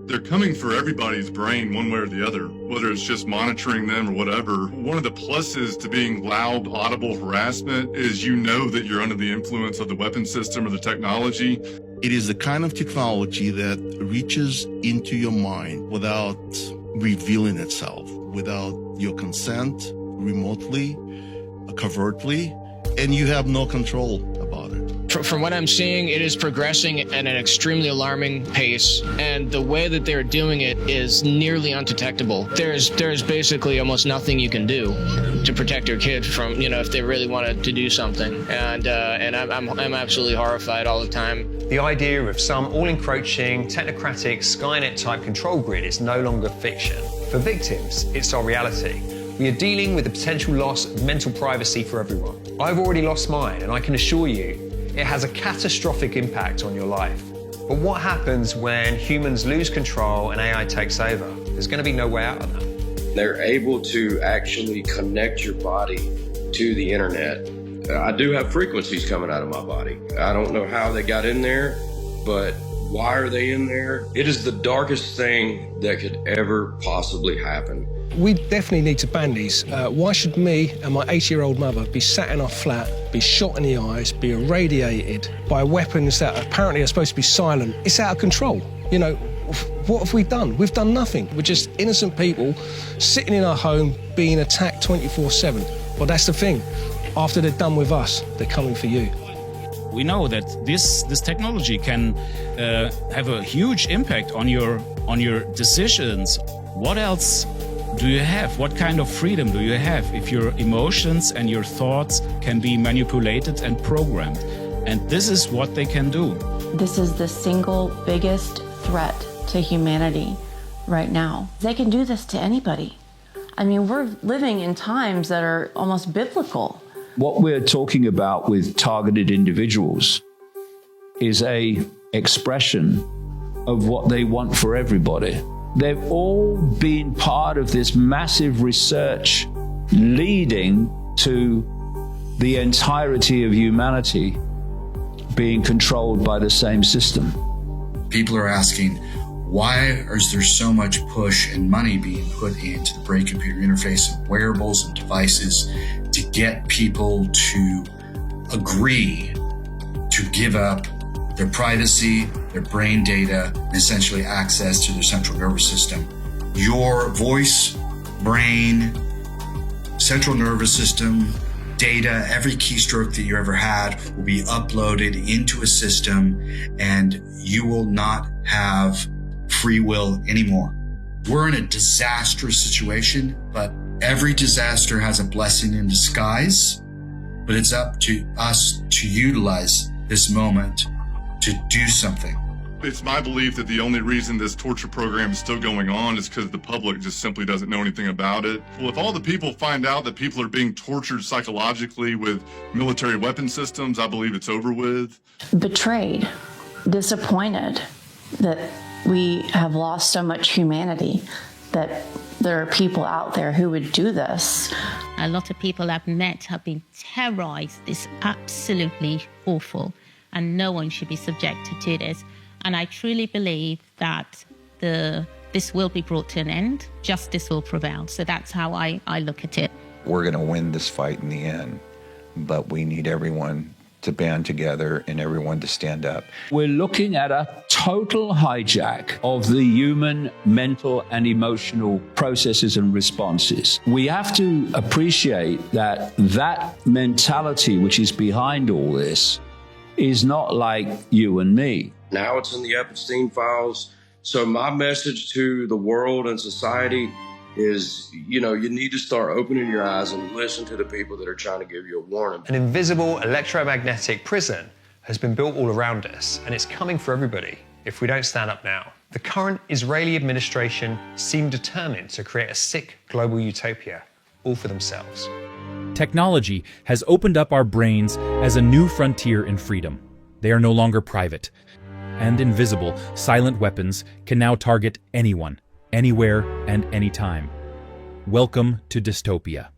They're coming for everybody's brain one way or the other, whether it's just monitoring them or whatever. One of the pluses to being loud, audible harassment is you know that you're under the influence of the weapon system or the technology. It is the kind of technology that reaches into your mind without revealing itself, without your consent, remotely, covertly, and you have no control about it. From what I'm seeing, it is progressing at an extremely alarming pace, and the way that they're doing it is nearly undetectable. There's basically almost nothing you can do to protect your kid from, if they really wanted to do something. And I'm absolutely horrified all the time. The idea of some all-encroaching, technocratic, Skynet-type control grid is no longer fiction. For victims, it's our reality. We are dealing with the potential loss of mental privacy for everyone. I've already lost mine, and I can assure you, it has a catastrophic impact on your life. But what happens when humans lose control and AI takes over? There's going to be no way out of that. They're able to actually connect your body to the internet. I do have frequencies coming out of my body. I don't know how they got in there, but why are they in there? It is the darkest thing that could ever possibly happen. We definitely need to ban these. Why should me and my 80-year-old mother be sat in our flat, be shot in the eyes, be irradiated by weapons that apparently are supposed to be silent? It's out of control. What have we done? We've done nothing. We're just innocent people sitting in our home being attacked 24/7. Well, that's the thing. After they're done with us, they're coming for you. We know that this technology can have a huge impact on your decisions. what else do you have? What kind of freedom do you have if your emotions and your thoughts can be manipulated and programmed? And this is what they can do. This is the single biggest threat to humanity right now. They can do this to anybody. I mean, we're living in times that are almost biblical. What we're talking about with targeted individuals is an expression of what they want for everybody. They've all been part of this massive research leading to the entirety of humanity being controlled by the same system. People are asking, why is there so much push and money being put into the brain-computer interface of wearables and devices to get people to agree to give up their privacy, their brain data, and essentially access to their central nervous system? Your voice, brain, central nervous system, data, every keystroke that you ever had will be uploaded into a system, and you will not have free will anymore. We're in a disastrous situation, but every disaster has a blessing in disguise. But it's up to us to utilize this moment to do something. It's my belief that the only reason this torture program is still going on is because the public just simply doesn't know anything about it. Well, if all the people find out that people are being tortured psychologically with military weapon systems, I believe it's over with. Betrayed, disappointed that we have lost so much humanity, that there are people out there who would do this. A lot of people I've met have been terrorized. It's absolutely awful, and no one should be subjected to this. And I truly believe that this will be brought to an end. Justice will prevail. So that's how I look at it. We're going to win this fight in the end, but we need everyone to band together and everyone to stand up. We're looking at a total hijack of the human mental and emotional processes and responses. We have to appreciate that that mentality which is behind all this is not like you and me. Now it's in the Epstein files. So my message to the world and society is, you need to start opening your eyes and listen to the people that are trying to give you a warning. An invisible electromagnetic prison has been built all around us, and it's coming for everybody if we don't stand up now. The current Israeli administration seem determined to create a sick global utopia, all for themselves. Technology has opened up our brains as a new frontier in freedom. They are no longer private. And invisible, silent weapons can now target anyone, anywhere, and anytime. Welcome to Dystopia.